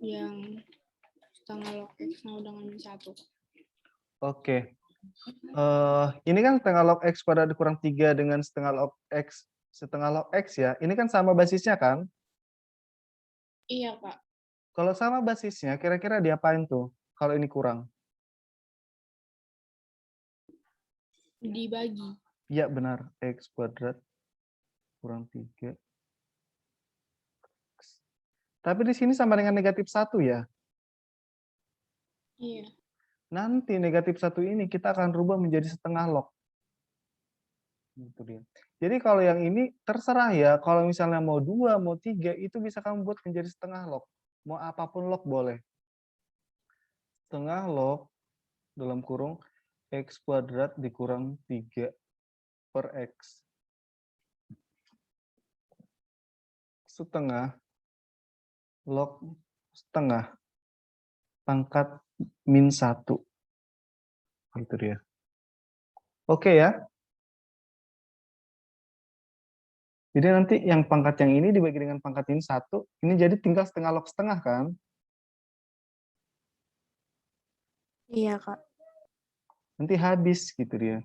Yang setengah log X sama dengan min 1. Oke. Ini kan setengah log X kuadrat dikurang 3 dengan setengah log X ya. Ini kan sama basisnya kan? Iya, Kak. Kalau sama basisnya, kira-kira diapain tuh kalau ini kurang? Dibagi. Iya benar, X kuadrat kurang 3. Tapi di sini sama dengan negatif 1 ya. Iya. Nanti negatif 1 ini kita akan rubah menjadi setengah log. Gitu dia. Jadi kalau yang ini terserah ya, kalau misalnya mau 2, mau 3, itu bisa kamu buat menjadi setengah log. Mau apapun log boleh. Setengah log dalam kurung X kuadrat dikurang 3 per X. Setengah log setengah pangkat min 1. Itu dia. Oke ya. Jadi nanti yang pangkat yang ini dibagi dengan pangkat ini 1, ini jadi tinggal setengah log setengah kan? Iya, Kak. Nanti habis gitu dia.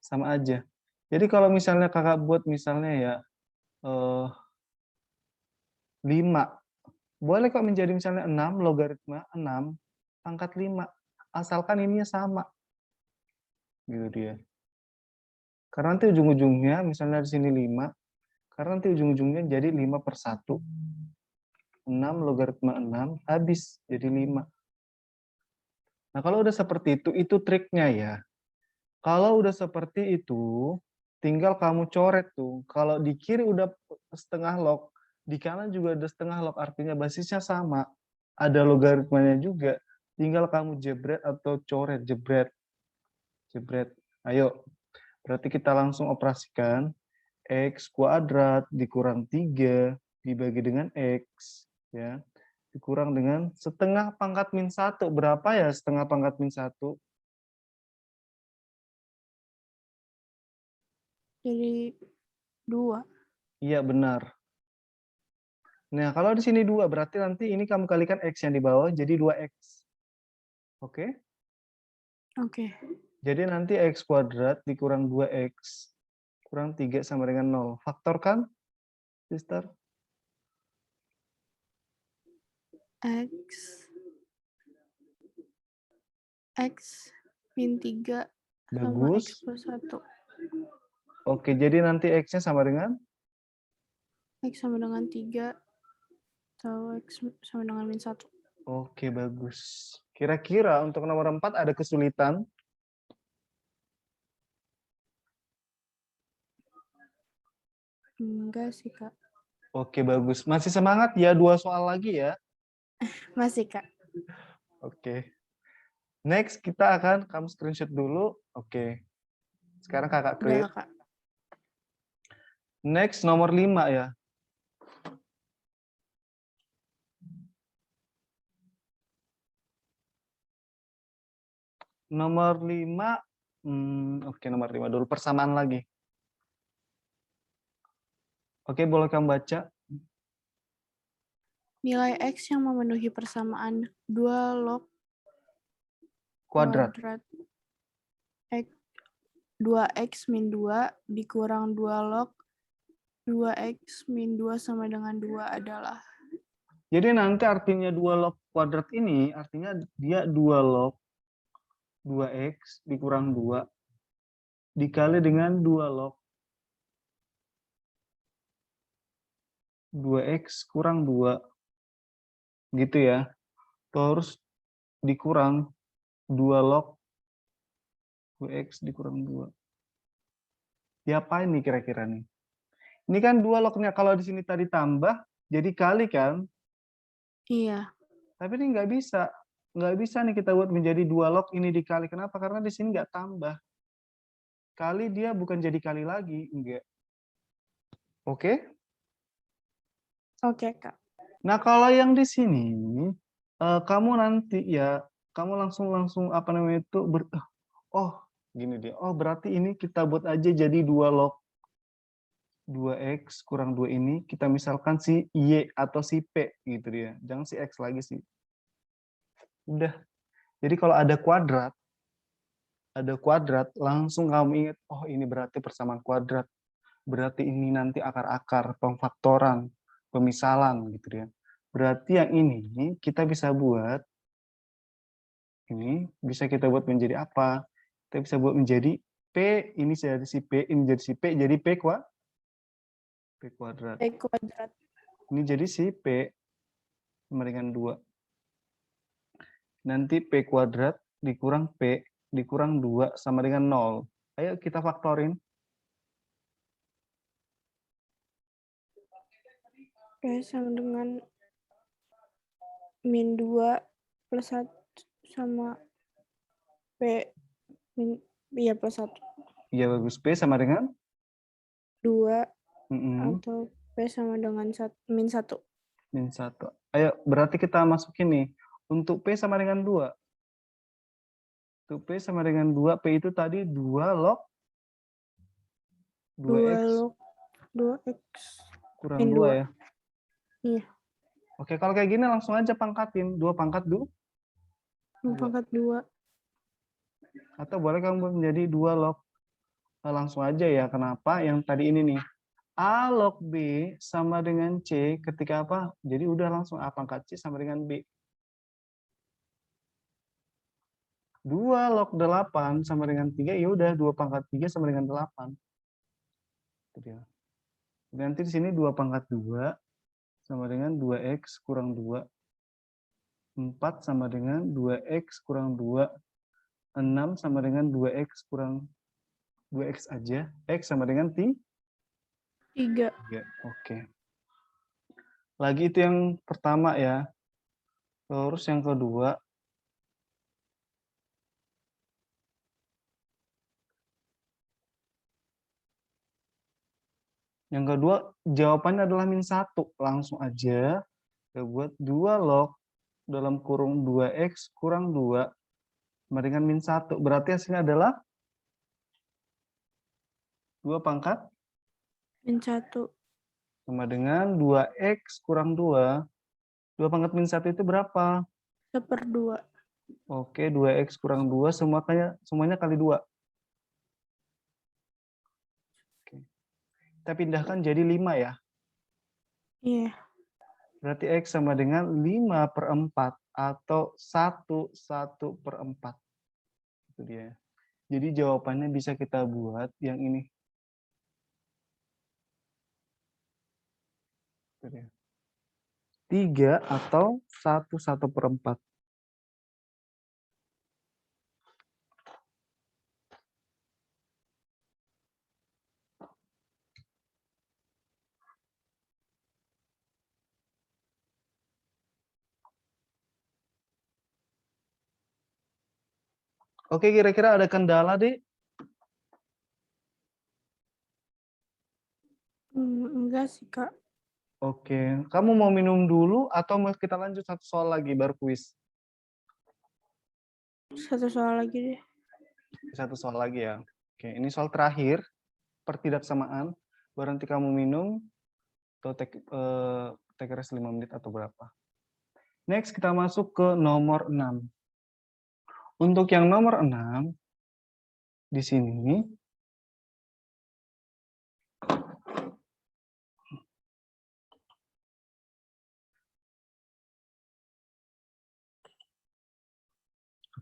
Sama aja. Jadi kalau misalnya kakak buat misalnya ya 5, boleh kok menjadi misalnya 6, logaritma 6 pangkat 5. Asalkan ininya sama. Gitu dia. Karena nanti ujung-ujungnya, misalnya di sini 5, karena nanti ujung-ujungnya jadi 5 per 1. 6 logaritma 6, habis jadi 5. Nah, kalau udah seperti itu triknya ya. Kalau udah seperti itu, tinggal kamu coret tuh. Kalau di kiri udah setengah log, di kanan juga ada setengah log, artinya basisnya sama. Ada logaritmanya juga. Tinggal kamu jebret atau coret, jebret. Jebret. Ayo, berarti kita langsung operasikan. X kuadrat dikurang 3 dibagi dengan X. Ya, dikurang dengan setengah pangkat min 1. Berapa ya setengah pangkat min 1? Jadi 2. Iya, benar. Nah, kalau di sini 2, berarti nanti ini kamu kalikan X yang di bawah, jadi 2X. Oke? Oke. Jadi nanti X kuadrat dikurang 2X, kurang 3 sama dengan 0. Faktorkan, sister? X min 3 sama X Bagus. plus 1. Oke, jadi nanti X-nya sama dengan? X sama dengan 3 atau X sama dengan min 1. Oke, bagus. Kira-kira untuk nomor 4 ada kesulitan? Enggak sih, Kak. Oke, bagus. Masih semangat ya, 2 soal lagi ya. Masih, Kak. Oke. Next, kita akan, kamu screenshot dulu. Oke. Sekarang kakak create. Udah, Kak. Next, nomor 5 ya. Nomor 5, oke, nomor 5 dulu, persamaan lagi. Oke, boleh kamu baca? Nilai X yang memenuhi persamaan 2 log Kuadrat. kuadrat X 2x min 2 dikurang 2 log 2x min 2 sama dengan 2 adalah. Jadi nanti artinya 2 log kuadrat ini, artinya dia 2 log 2x dikurang 2 dikali dengan 2 log 2x kurang 2. Gitu ya. Terus dikurang 2 log 2x dikurang 2. Diapain nih kira-kira nih? Ini kan 2 lognya, kalau di sini tadi tambah, jadi kali kan? Iya. Tapi ini nggak bisa. Nggak bisa nih kita buat menjadi 2 log ini dikali. Kenapa? Karena di sini nggak tambah. Kali dia bukan jadi kali lagi. Enggak. Oke? Oke, Kak. Nah, kalau yang di sini, kamu nanti ya, kamu langsung apa namanya itu, oh, gini dia. Oh, berarti ini kita buat aja jadi 2 log 2x kurang 2 ini, kita misalkan si Y atau si P gitu dia. Jangan si X lagi sih. Udah. Jadi kalau ada kuadrat, langsung kamu ingat, oh ini berarti persamaan kuadrat. Berarti ini nanti akar-akar, pemfaktoran, pemisalan gitu ya. Berarti yang ini kita bisa buat, ini bisa kita buat menjadi apa? Kita bisa buat menjadi P, ini jadi si P, ini jadi si P, jadi P kuadrat. P kuadrat. Ini jadi si P sama dengan 2. Nanti P kuadrat dikurang P dikurang 2 sama dengan 0. Ayo kita faktorin. P sama dengan min 2 plus 1 sama P min, iya plus 1. Iya bagus. P sama dengan 2 mm-mm, atau P sama dengan min 1. min 1. Ayo berarti kita masukin nih. Untuk P sama dengan 2. Untuk P sama dengan 2, P itu tadi 2 log 2 2x log 2x kurang min 2 2. ya. Iya. Oke, kalau kayak gini langsung aja pangkatin. 2 pangkat 2. 2 pangkat 2. Atau boleh kamu buat menjadi 2 log. Nah, langsung aja ya. Kenapa? Yang tadi ini nih. A log B sama dengan C ketika apa? Jadi udah langsung A pangkat C sama dengan B. 2 log 8 sama dengan 3, ya udah 2 pangkat 3 sama dengan 8. Itu dia. Nanti di sini 2 pangkat 2 sama dengan 2x kurang 2. 4 sama dengan 2x kurang 2. 6 sama dengan 2x kurang 2x aja. X sama dengan 3. 3. Oke. Lagi itu yang pertama ya. Terus yang kedua. Yang kedua jawabannya adalah min 1. Langsung aja kita buat 2 log dalam kurung 2x kurang 2 sama dengan min 1. Berarti hasilnya adalah 2 pangkat min 1 sama dengan 2x kurang 2. 2 pangkat min 1 itu berapa? 1/2. Oke, 2x kurang 2 semuanya kali 2. Oke. Kita pindahkan jadi 5 ya. Iya. Berarti x sama dengan 5/4 atau 1/4. Itu dia. Jadi jawabannya bisa kita buat yang ini. Itu dia. 3 atau 1/4. Oke, kira-kira ada kendala, Dek? Enggak sih, Kak. Oke, kamu mau minum dulu atau mau kita lanjut satu soal lagi baru kuis? Satu soal lagi deh. Satu soal lagi ya. Oke, ini soal terakhir, pertidaksamaan. Baru nanti kamu minum, atau take rest 5 menit atau berapa. Next, kita masuk ke nomor 6. Untuk yang nomor 6, di sini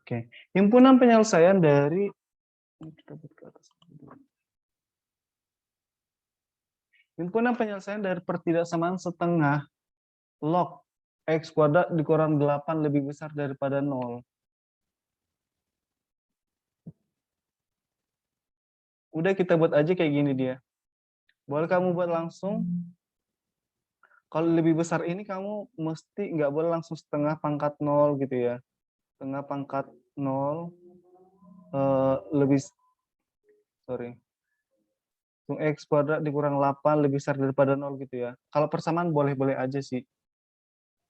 Oke. Himpunan penyelesaian dari kita buat ke atas dulu. Himpunan penyelesaian dari pertidaksamaan setengah log X kuadrat dikurang 8 lebih besar daripada 0. Udah kita buat aja kayak gini dia. Boleh kamu buat langsung. Kalau lebih besar ini kamu mesti nggak boleh langsung setengah pangkat 0 gitu ya. Setengah pangkat 0 lebih, sorry. X kuadrat dikurang 8 lebih besar daripada 0 gitu ya. Kalau persamaan boleh-boleh aja sih.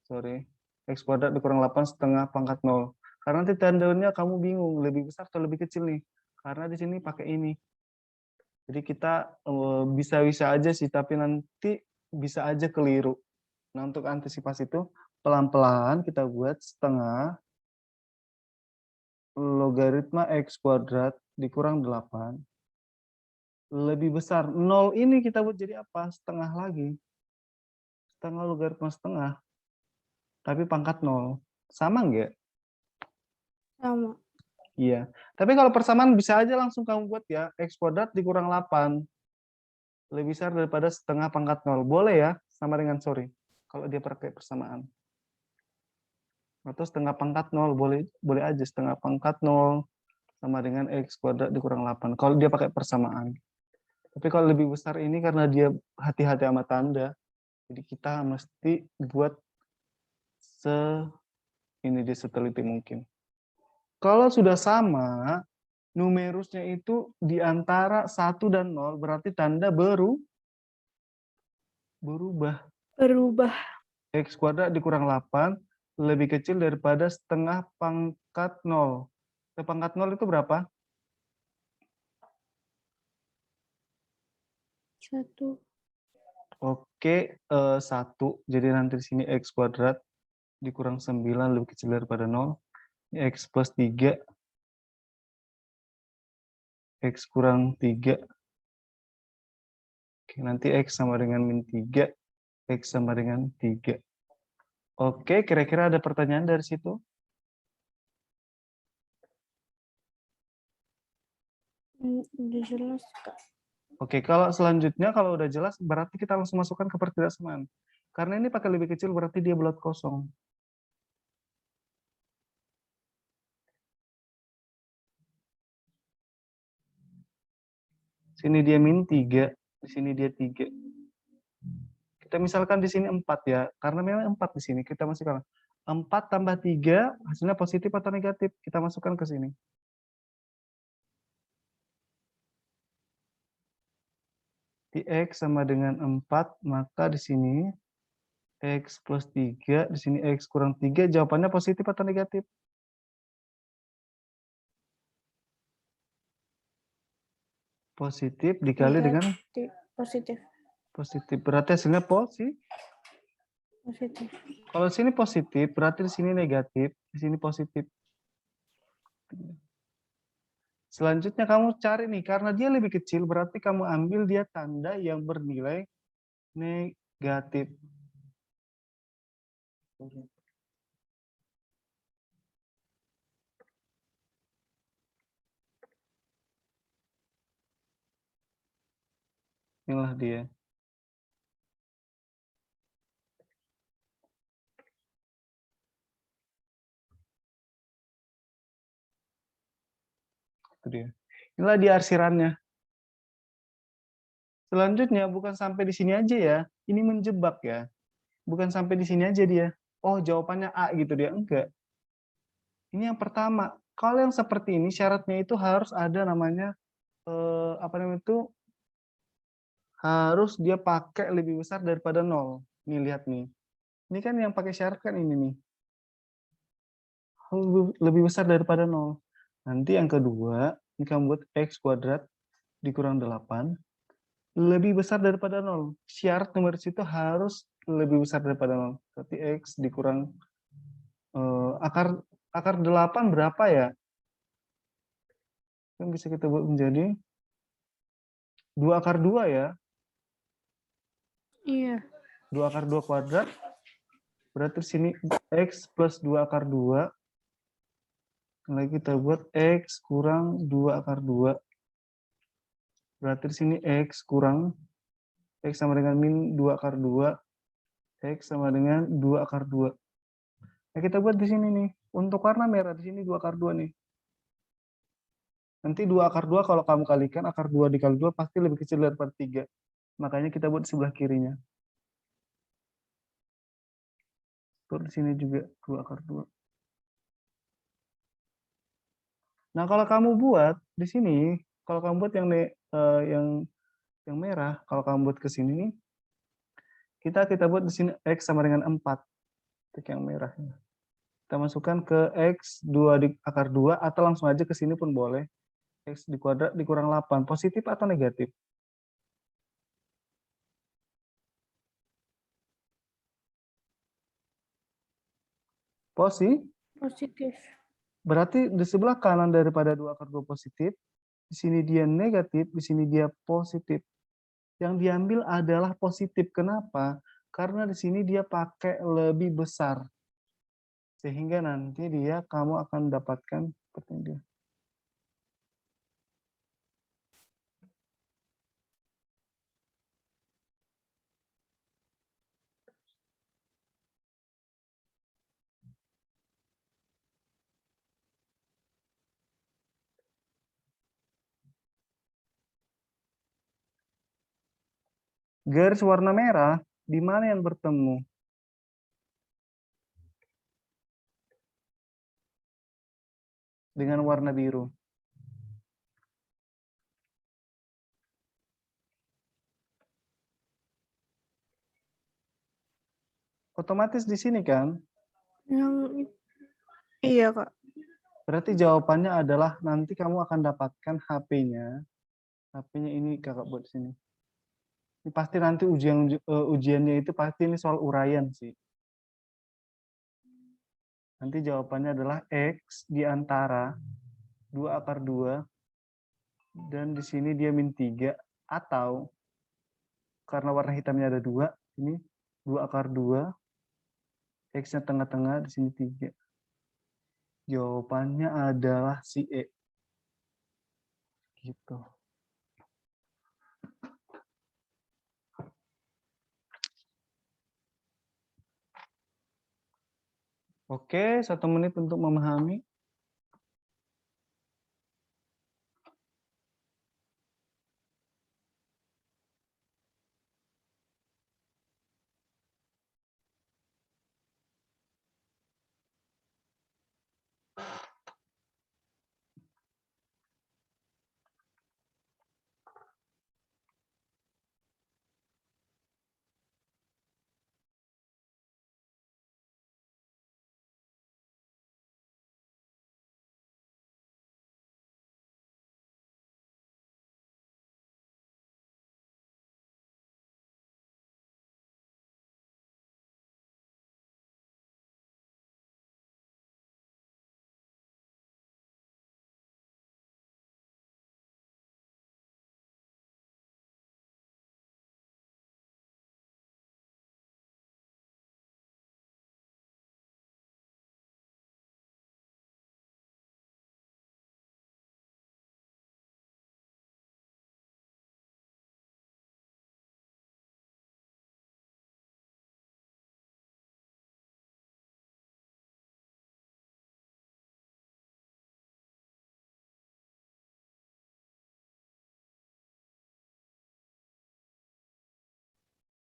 Sorry. X kuadrat dikurang 8 setengah pangkat 0. Karena nanti tandanya kamu bingung, lebih besar atau lebih kecil nih. Karena di sini pakai ini. Jadi kita bisa-bisa aja sih, tapi nanti bisa aja keliru. Nah, untuk antisipasi itu, pelan-pelan kita buat setengah logaritma X kuadrat dikurang 8 lebih besar. 0 ini kita buat jadi apa? Setengah lagi. Setengah logaritma setengah. Tapi pangkat 0. Sama nggak? Sama. Iya. Tapi kalau persamaan bisa aja langsung kamu buat ya. X kuadrat dikurang 8. Lebih besar daripada setengah pangkat 0. Boleh ya? Sama dengan sorry. Kalau dia pakai persamaan. Atau setengah pangkat 0. Boleh aja. Setengah pangkat 0 sama dengan X kuadrat dikurang 8. Kalau dia pakai persamaan. Tapi kalau lebih besar ini karena dia hati-hati sama tanda. Jadi kita mesti buat ini dia seteliti mungkin. Kalau sudah sama, numerusnya itu di antara 1 dan 0, berarti tanda berubah. Berubah. X kuadrat dikurang 8 lebih kecil daripada setengah pangkat 0. Pangkat 0 itu berapa? 1. Oke, 1. Jadi nanti di sini X kuadrat dikurang 9 lebih kecil daripada 0. X plus 3. X kurang 3. Oke, nanti X sama dengan min 3. X sama dengan 3. Oke, kira-kira ada pertanyaan dari situ? Udah jelas, Kak. Oke, kalau selanjutnya kalau udah jelas berarti kita langsung masukkan ke pertidaksamaan. Karena ini pakai lebih kecil berarti dia bulat kosong. Sini dia min 3, di sini dia 3. Kita misalkan di sini 4 ya, karena memang 4 di sini. Kita masukkan 4 tambah 3, hasilnya positif atau negatif? Kita masukkan ke sini. Di X sama dengan 4, maka di sini X plus 3, di sini X kurang 3, jawabannya positif atau negatif? Positif dikali dengan positif. positif. Berarti hasilnya positif. Positif. Kalau sini positif, berarti di sini negatif, di sini positif. Selanjutnya kamu cari nih, karena dia lebih kecil, berarti kamu ambil dia tanda yang bernilai negatif. Inilah dia. Itu dia. Inilah dia arsirannya. Selanjutnya bukan sampai di sini aja ya. Ini menjebak ya. Bukan sampai di sini aja dia. Oh, jawabannya A gitu dia. Enggak. Ini yang pertama. Kalau yang seperti ini syaratnya itu harus ada namanya apa namanya itu harus dia pakai lebih besar daripada 0. Nih lihat nih. Ini kan yang pakai syarat kan ini nih. Lebih besar daripada 0. Nanti yang kedua, ini kamu buat X kuadrat dikurang 8 lebih besar daripada 0. Syarat nomor itu harus lebih besar daripada 0. Berarti X dikurang akar 8 berapa ya? Kan bisa kita buat menjadi 2 akar 2 ya. Iya. 2 akar 2 kuadrat. Berarti sini X plus 2 akar 2 Lagi kita buat X kurang 2 akar 2. Berarti di sini X kurang, X sama dengan min 2 akar 2. X sama dengan 2 akar 2. Nah, kita buat di sini nih. Untuk warna merah di sini 2 akar 2 nih. Nanti 2 akar 2 kalau kamu kalikan, akar 2 dikali 2 pasti lebih kecil daripada 3. Makanya kita buat di sebelah kirinya. Terus di sini juga 2 akar 2. Nah, kalau kamu buat di sini, kalau kamu buat yang merah, kalau kamu buat ke sini nih, kita buat di sini X sama dengan 4. Untuk yang merah. Kita masukkan ke X 2 akar 2 atau langsung aja ke sini pun boleh. X di kuadrat dikurang 8. Positif atau negatif? Positif. Berarti di sebelah kanan daripada 2 akar 2 positif, di sini dia negatif, di sini dia positif. Yang diambil adalah positif. Kenapa? Karena di sini dia pakai lebih besar. Sehingga nanti kamu akan dapatkan seperti ini. Garis warna merah, di mana yang bertemu? Dengan warna biru. Otomatis di sini kan? Iya, Kak. Berarti jawabannya adalah nanti kamu akan dapatkan HP-nya. HP-nya ini kakak buat sini. Ini pasti nanti ujiannya itu pasti ini soal uraian sih. Nanti jawabannya adalah X di antara 2 akar 2 dan di sini dia min 3 atau karena warna hitamnya ada 2, ini 2 akar 2, X-nya tengah-tengah, di sini 3. Jawabannya adalah si E. Gitu. Oke, 1 menit untuk memahami.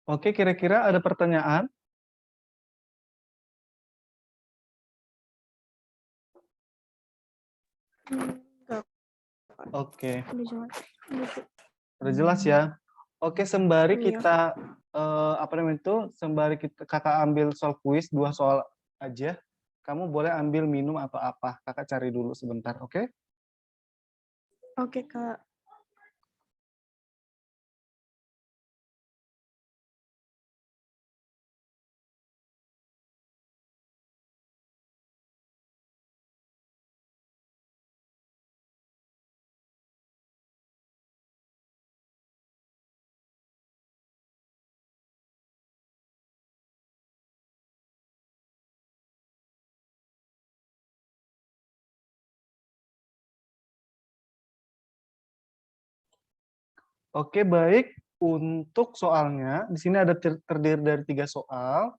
Oke, kira-kira ada pertanyaan? Enggak. Oke, Udah jelas. udah jelas ya. Oke, sembari Iya. kita apa namanya itu, sembari kakak ambil soal kuis 2 soal aja, kamu boleh ambil minum atau apa. Kakak cari dulu sebentar, oke? Oke, Kak. Oke, baik. Untuk soalnya, di sini ada terdiri dari 3 soal.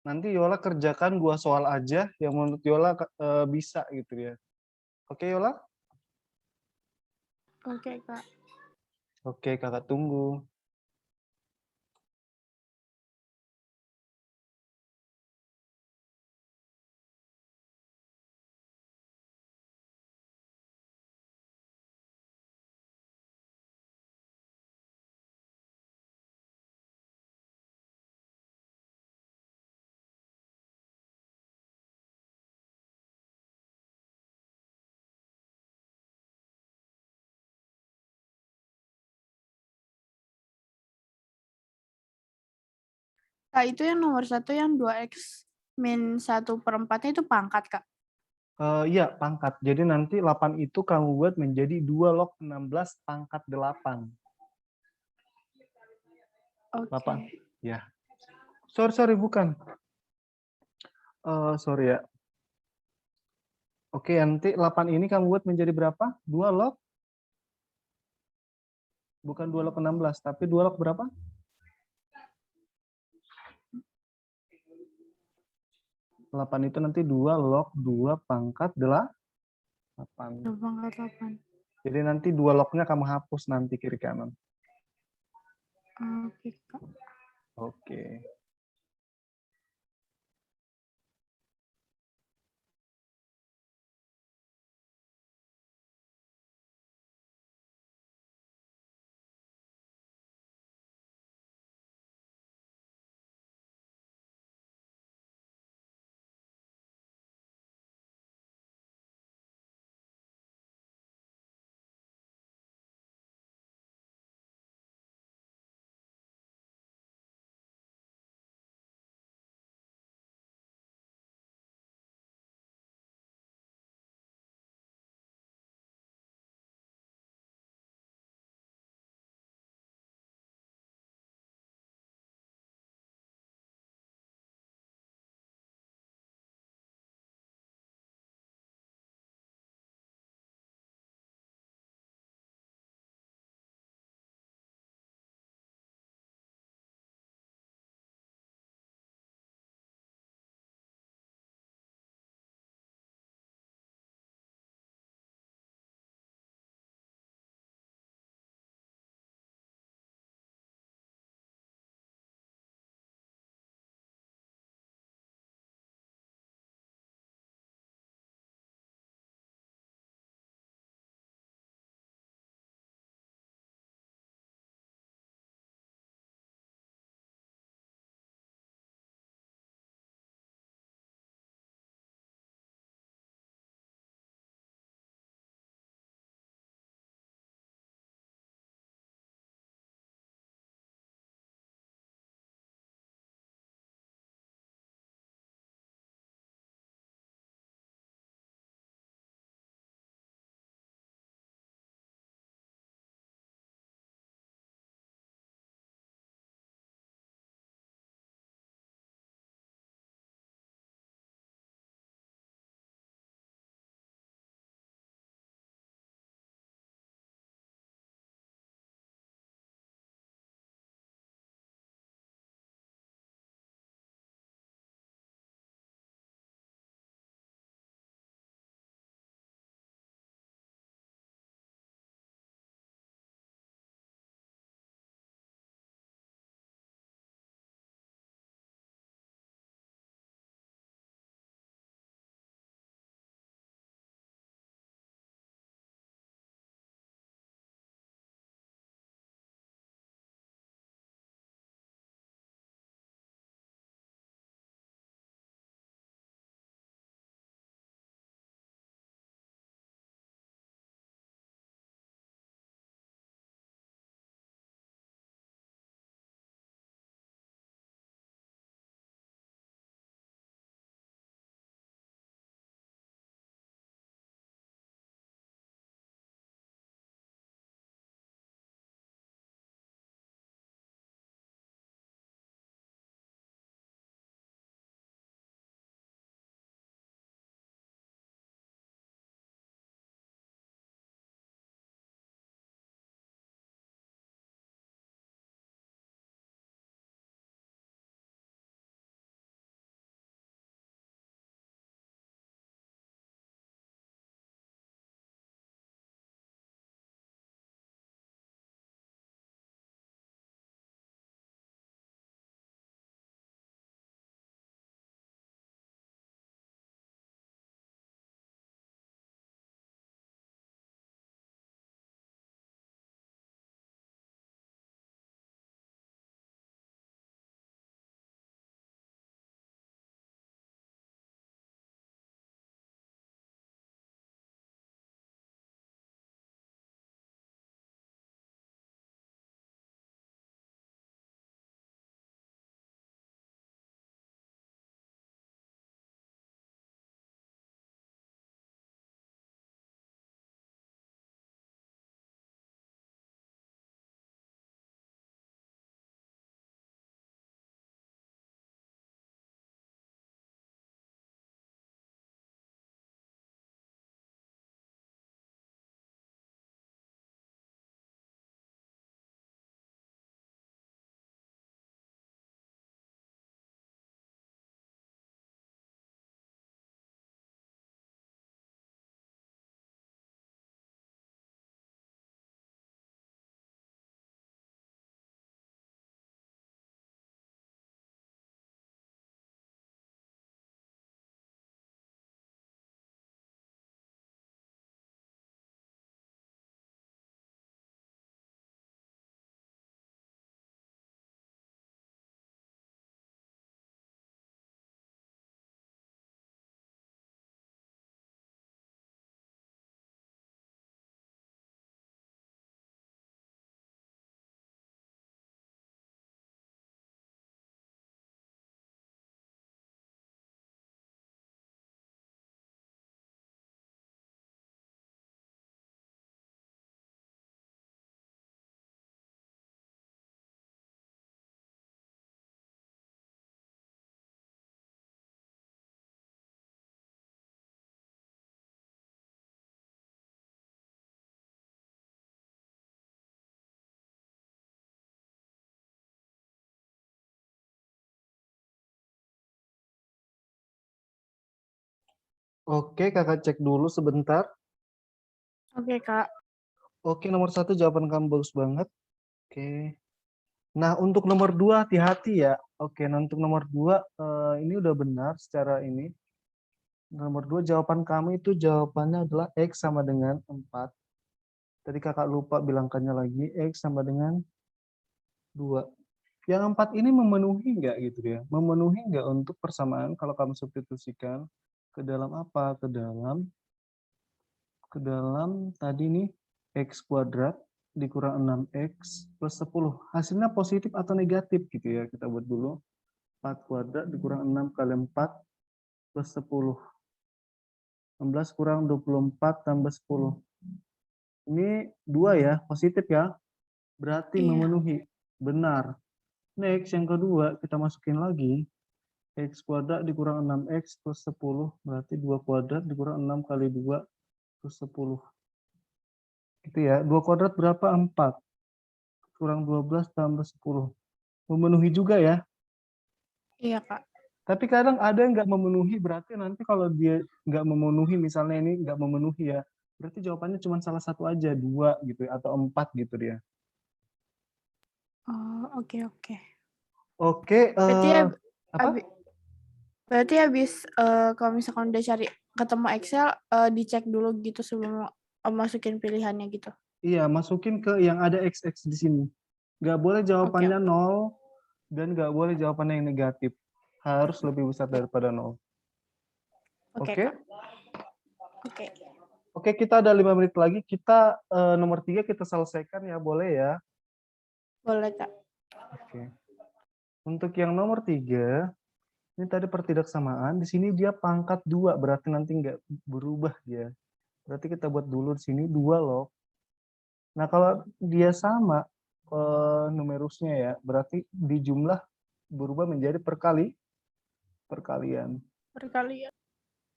Nanti Yola kerjakan 2 soal aja yang menurut Yola bisa gitu ya. Oke, Yola? Oke, Kak. Oke, kakak tunggu. Kak, itu yang nomor 1 yang 2x min 1/4-nya itu pangkat, Kak. Iya, pangkat. Jadi nanti 8 itu kamu buat menjadi 2 log 16 pangkat 8. Oke. 8. Ya. Sorry, bukan. Sorry ya. Oke, nanti 8 ini kamu buat menjadi berapa? 2 log? Bukan 2 log 16, tapi 2 log berapa? 8 itu nanti 2 log 2 pangkat 8. 2 pangkat 8. Jadi nanti 2 lognya kamu hapus nanti kiri kanan. Oke, Kak. Oke. Oke, kakak cek dulu sebentar. Oke, Kak. Oke, nomor 1 jawaban kamu bagus banget. Oke. Nah, untuk nomor 2 hati-hati ya. Oke, nah untuk nomor 2 ini udah benar secara ini. Nomor 2 jawaban kamu itu jawabannya adalah X sama dengan 4. Tadi kakak lupa bilangkannya lagi, X sama dengan 2. Yang 4 ini memenuhi nggak gitu ya? Memenuhi nggak untuk persamaan kalau kamu substitusikan ke dalam apa? Ke dalam tadi nih X kuadrat dikurang 6X plus 10. Hasilnya positif atau negatif gitu ya. Kita buat dulu. 4 kuadrat dikurang 6 kali 4 plus 10. 16 kurang 24 tambah 10. Ini 2 ya, positif ya. Berarti Iya. memenuhi. Benar. Next, yang kedua, kita masukin lagi. X kuadrat dikurang 6X plus 10. Berarti 2 kuadrat dikurang 6 kali 2 plus 10. Itu ya. 2 kuadrat berapa? 4. Kurang 12 tambah 10. Memenuhi juga ya. Iya, Kak. Tapi kadang ada yang nggak memenuhi, berarti nanti kalau dia nggak memenuhi, misalnya ini nggak memenuhi ya, berarti jawabannya cuma salah satu aja, 2 gitu ya, atau 4 gitu dia. Oh, oke, oke. Oke, Berarti apa? berarti habis kalau misalkan udah cari ketemu Excel, dicek dulu gitu sebelum masukin pilihannya gitu. Iya, masukin ke yang ada XX di sini. Nggak boleh Oke, jawabannya oke. 0 dan nggak boleh jawabannya yang negatif. Harus lebih besar daripada 0. Oke, Oke? Kak. Oke. Oke, kita ada 5 menit lagi. Kita nomor 3 kita selesaikan ya, boleh ya? Boleh, Kak. Oke. Untuk yang nomor 3, ini tadi pertidaksamaan. Di sini dia pangkat 2, berarti nanti nggak berubah dia. Berarti kita buat dulu di sini 2 loh. Nah, kalau dia sama numerusnya ya, berarti di jumlah berubah menjadi perkalian. Perkalian.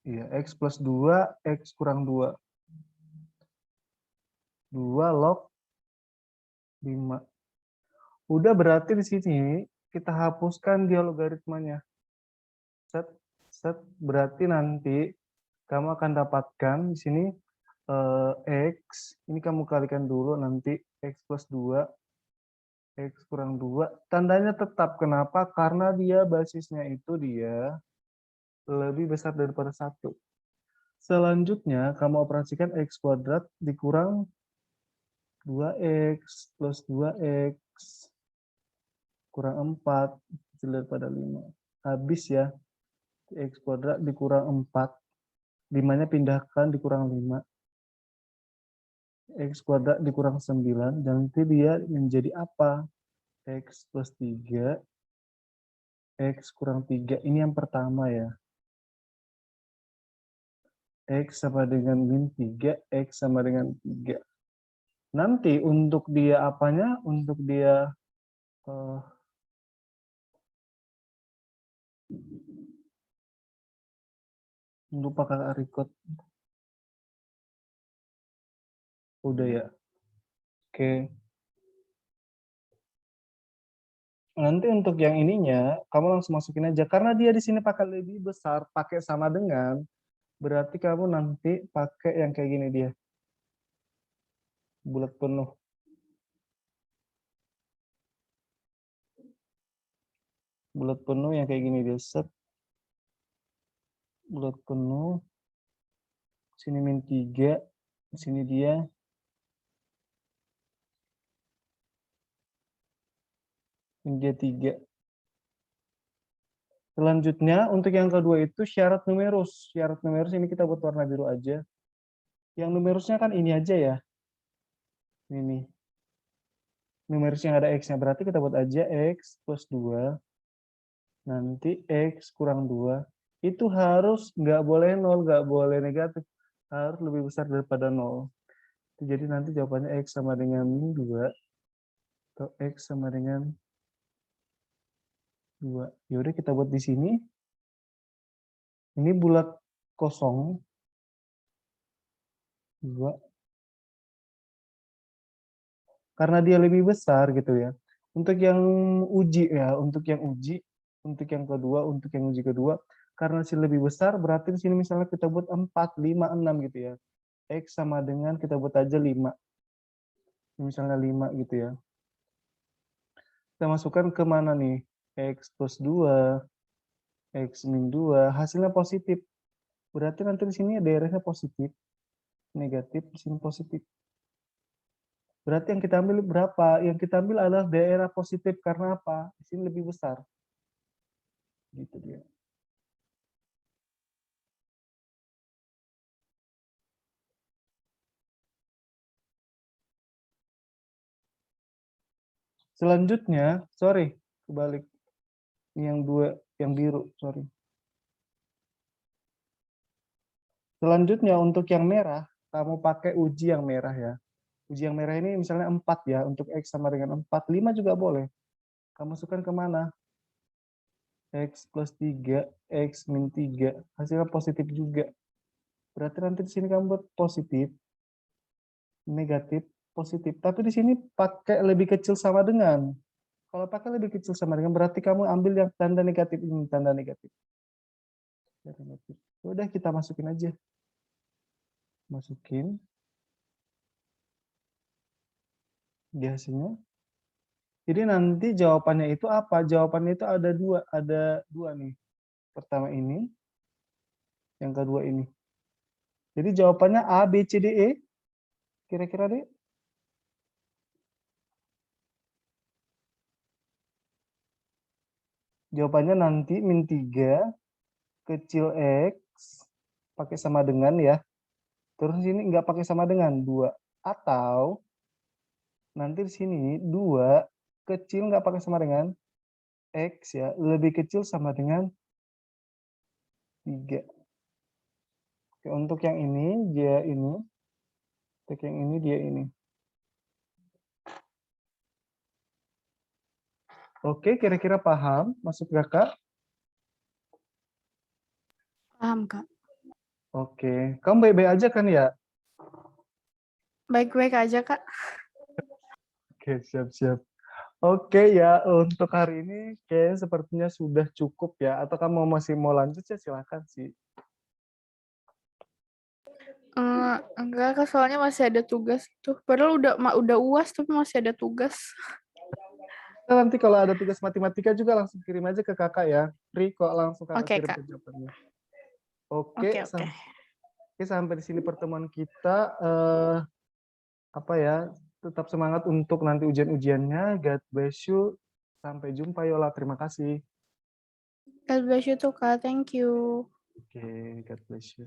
Iya, X plus 2, X kurang 2. 2 log 5. Udah berarti di sini kita hapuskan dia logaritmanya. Set, set, berarti nanti kamu akan dapatkan di sini X, ini kamu kalikan dulu nanti X plus 2, X kurang 2. Tandanya tetap, kenapa? Karena dia basisnya itu dia lebih besar daripada 1. Selanjutnya, kamu operasikan X kuadrat dikurang 2X plus 2X kurang 4 kecil daripada 5. Habis ya, X kuadrat dikurang 4. 5-nya pindahkan dikurang 5. X kuadrat dikurang 9. Dan nanti dia menjadi apa? X plus 3. X kurang 3. Ini yang pertama ya. X sama dengan min 3. X sama dengan 3. Nanti untuk dia apanya? Untuk dia lupa kakak record. Udah ya. Oke. Nanti untuk yang ininya, kamu langsung masukin aja. Karena dia di sini pakai lebih besar, pakai sama dengan, berarti kamu nanti pakai yang kayak gini dia. Bulat penuh. Bulat penuh yang kayak gini dia. Set. Bulat penuh. Sini min 3. Sini dia. Ini dia 3. Selanjutnya, untuk yang kedua itu syarat numerus. Syarat numerus ini kita buat warna biru aja. Yang numerusnya kan ini aja ya. Ini. Numerus yang ada X-nya. Berarti kita buat aja X plus 2. Nanti X kurang 2. Itu harus nggak boleh 0, nggak boleh negatif. Harus lebih besar daripada 0. Jadi nanti jawabannya X sama dengan 2. Atau X sama dengan 2. Yaudah kita buat di sini. Ini bulat kosong. 2. Karena dia lebih besar gitu ya. Untuk yang uji ya, untuk yang uji, untuk yang kedua, untuk yang uji kedua, Karena sini lebih besar, berarti di sini misalnya kita buat 4, 5, 6 gitu ya. X sama dengan kita buat aja 5. Misalnya 5 gitu ya. Kita masukkan ke mana nih? X plus 2, X min 2, hasilnya positif. Berarti nanti di sini daerahnya positif, negatif, di sini positif. Berarti yang kita ambil berapa? Yang kita ambil adalah daerah positif karena apa? Di sini lebih besar. Gitu dia. Selanjutnya, sorry, kebalik. Ini yang dua, yang biru, sorry. Selanjutnya untuk yang merah, kamu pakai uji yang merah ya. Uji yang merah ini misalnya 4 ya, untuk X sama dengan 4, 5 juga boleh. Kamu masukkan ke mana? X plus 3, X min 3, hasilnya positif juga. Berarti nanti di sini kamu buat positif, negatif, positif. Tapi di sini pakai lebih kecil sama dengan. Kalau pakai lebih kecil sama dengan, berarti kamu ambil yang tanda negatif ini, tanda negatif. Udah kita masukin aja. Masukin. Di hasilnya. Jadi nanti jawabannya itu apa? Jawabannya itu ada dua nih. Pertama ini, yang kedua ini. Jadi jawabannya A, B, C, D, E. Kira-kira deh. Jawabannya nanti min 3 kecil X pakai sama dengan ya. Terus ini nggak pakai sama dengan 2. Atau nanti di sini 2 kecil nggak pakai sama dengan X ya. Lebih kecil sama dengan 3. Oke, untuk yang ini dia ini. Untuk yang ini dia ini. Oke, kira-kira paham maksud kakak? Paham, Kak. Oke, kamu baik-baik aja kan ya? Baik-baik aja, Kak. Oke, siap-siap. Oke ya, untuk hari ini kayaknya sepertinya sudah cukup ya. Atau kamu masih mau lanjut ya silakan sih. Enggak, Kak, soalnya masih ada tugas tuh. Padahal udah UAS tapi masih ada tugas. Nah, nanti kalau ada tugas matematika juga langsung kirim aja ke kakak ya. Free kok langsung kakak Oke, kirim Kak. ke jawabannya. Oke, Oke. sampai di sini pertemuan kita. Apa ya? Tetap semangat untuk nanti ujian-ujiannya. God bless you. Sampai jumpa Yola. Terima kasih. God bless you too, Kak. Thank you. Oke, God bless you.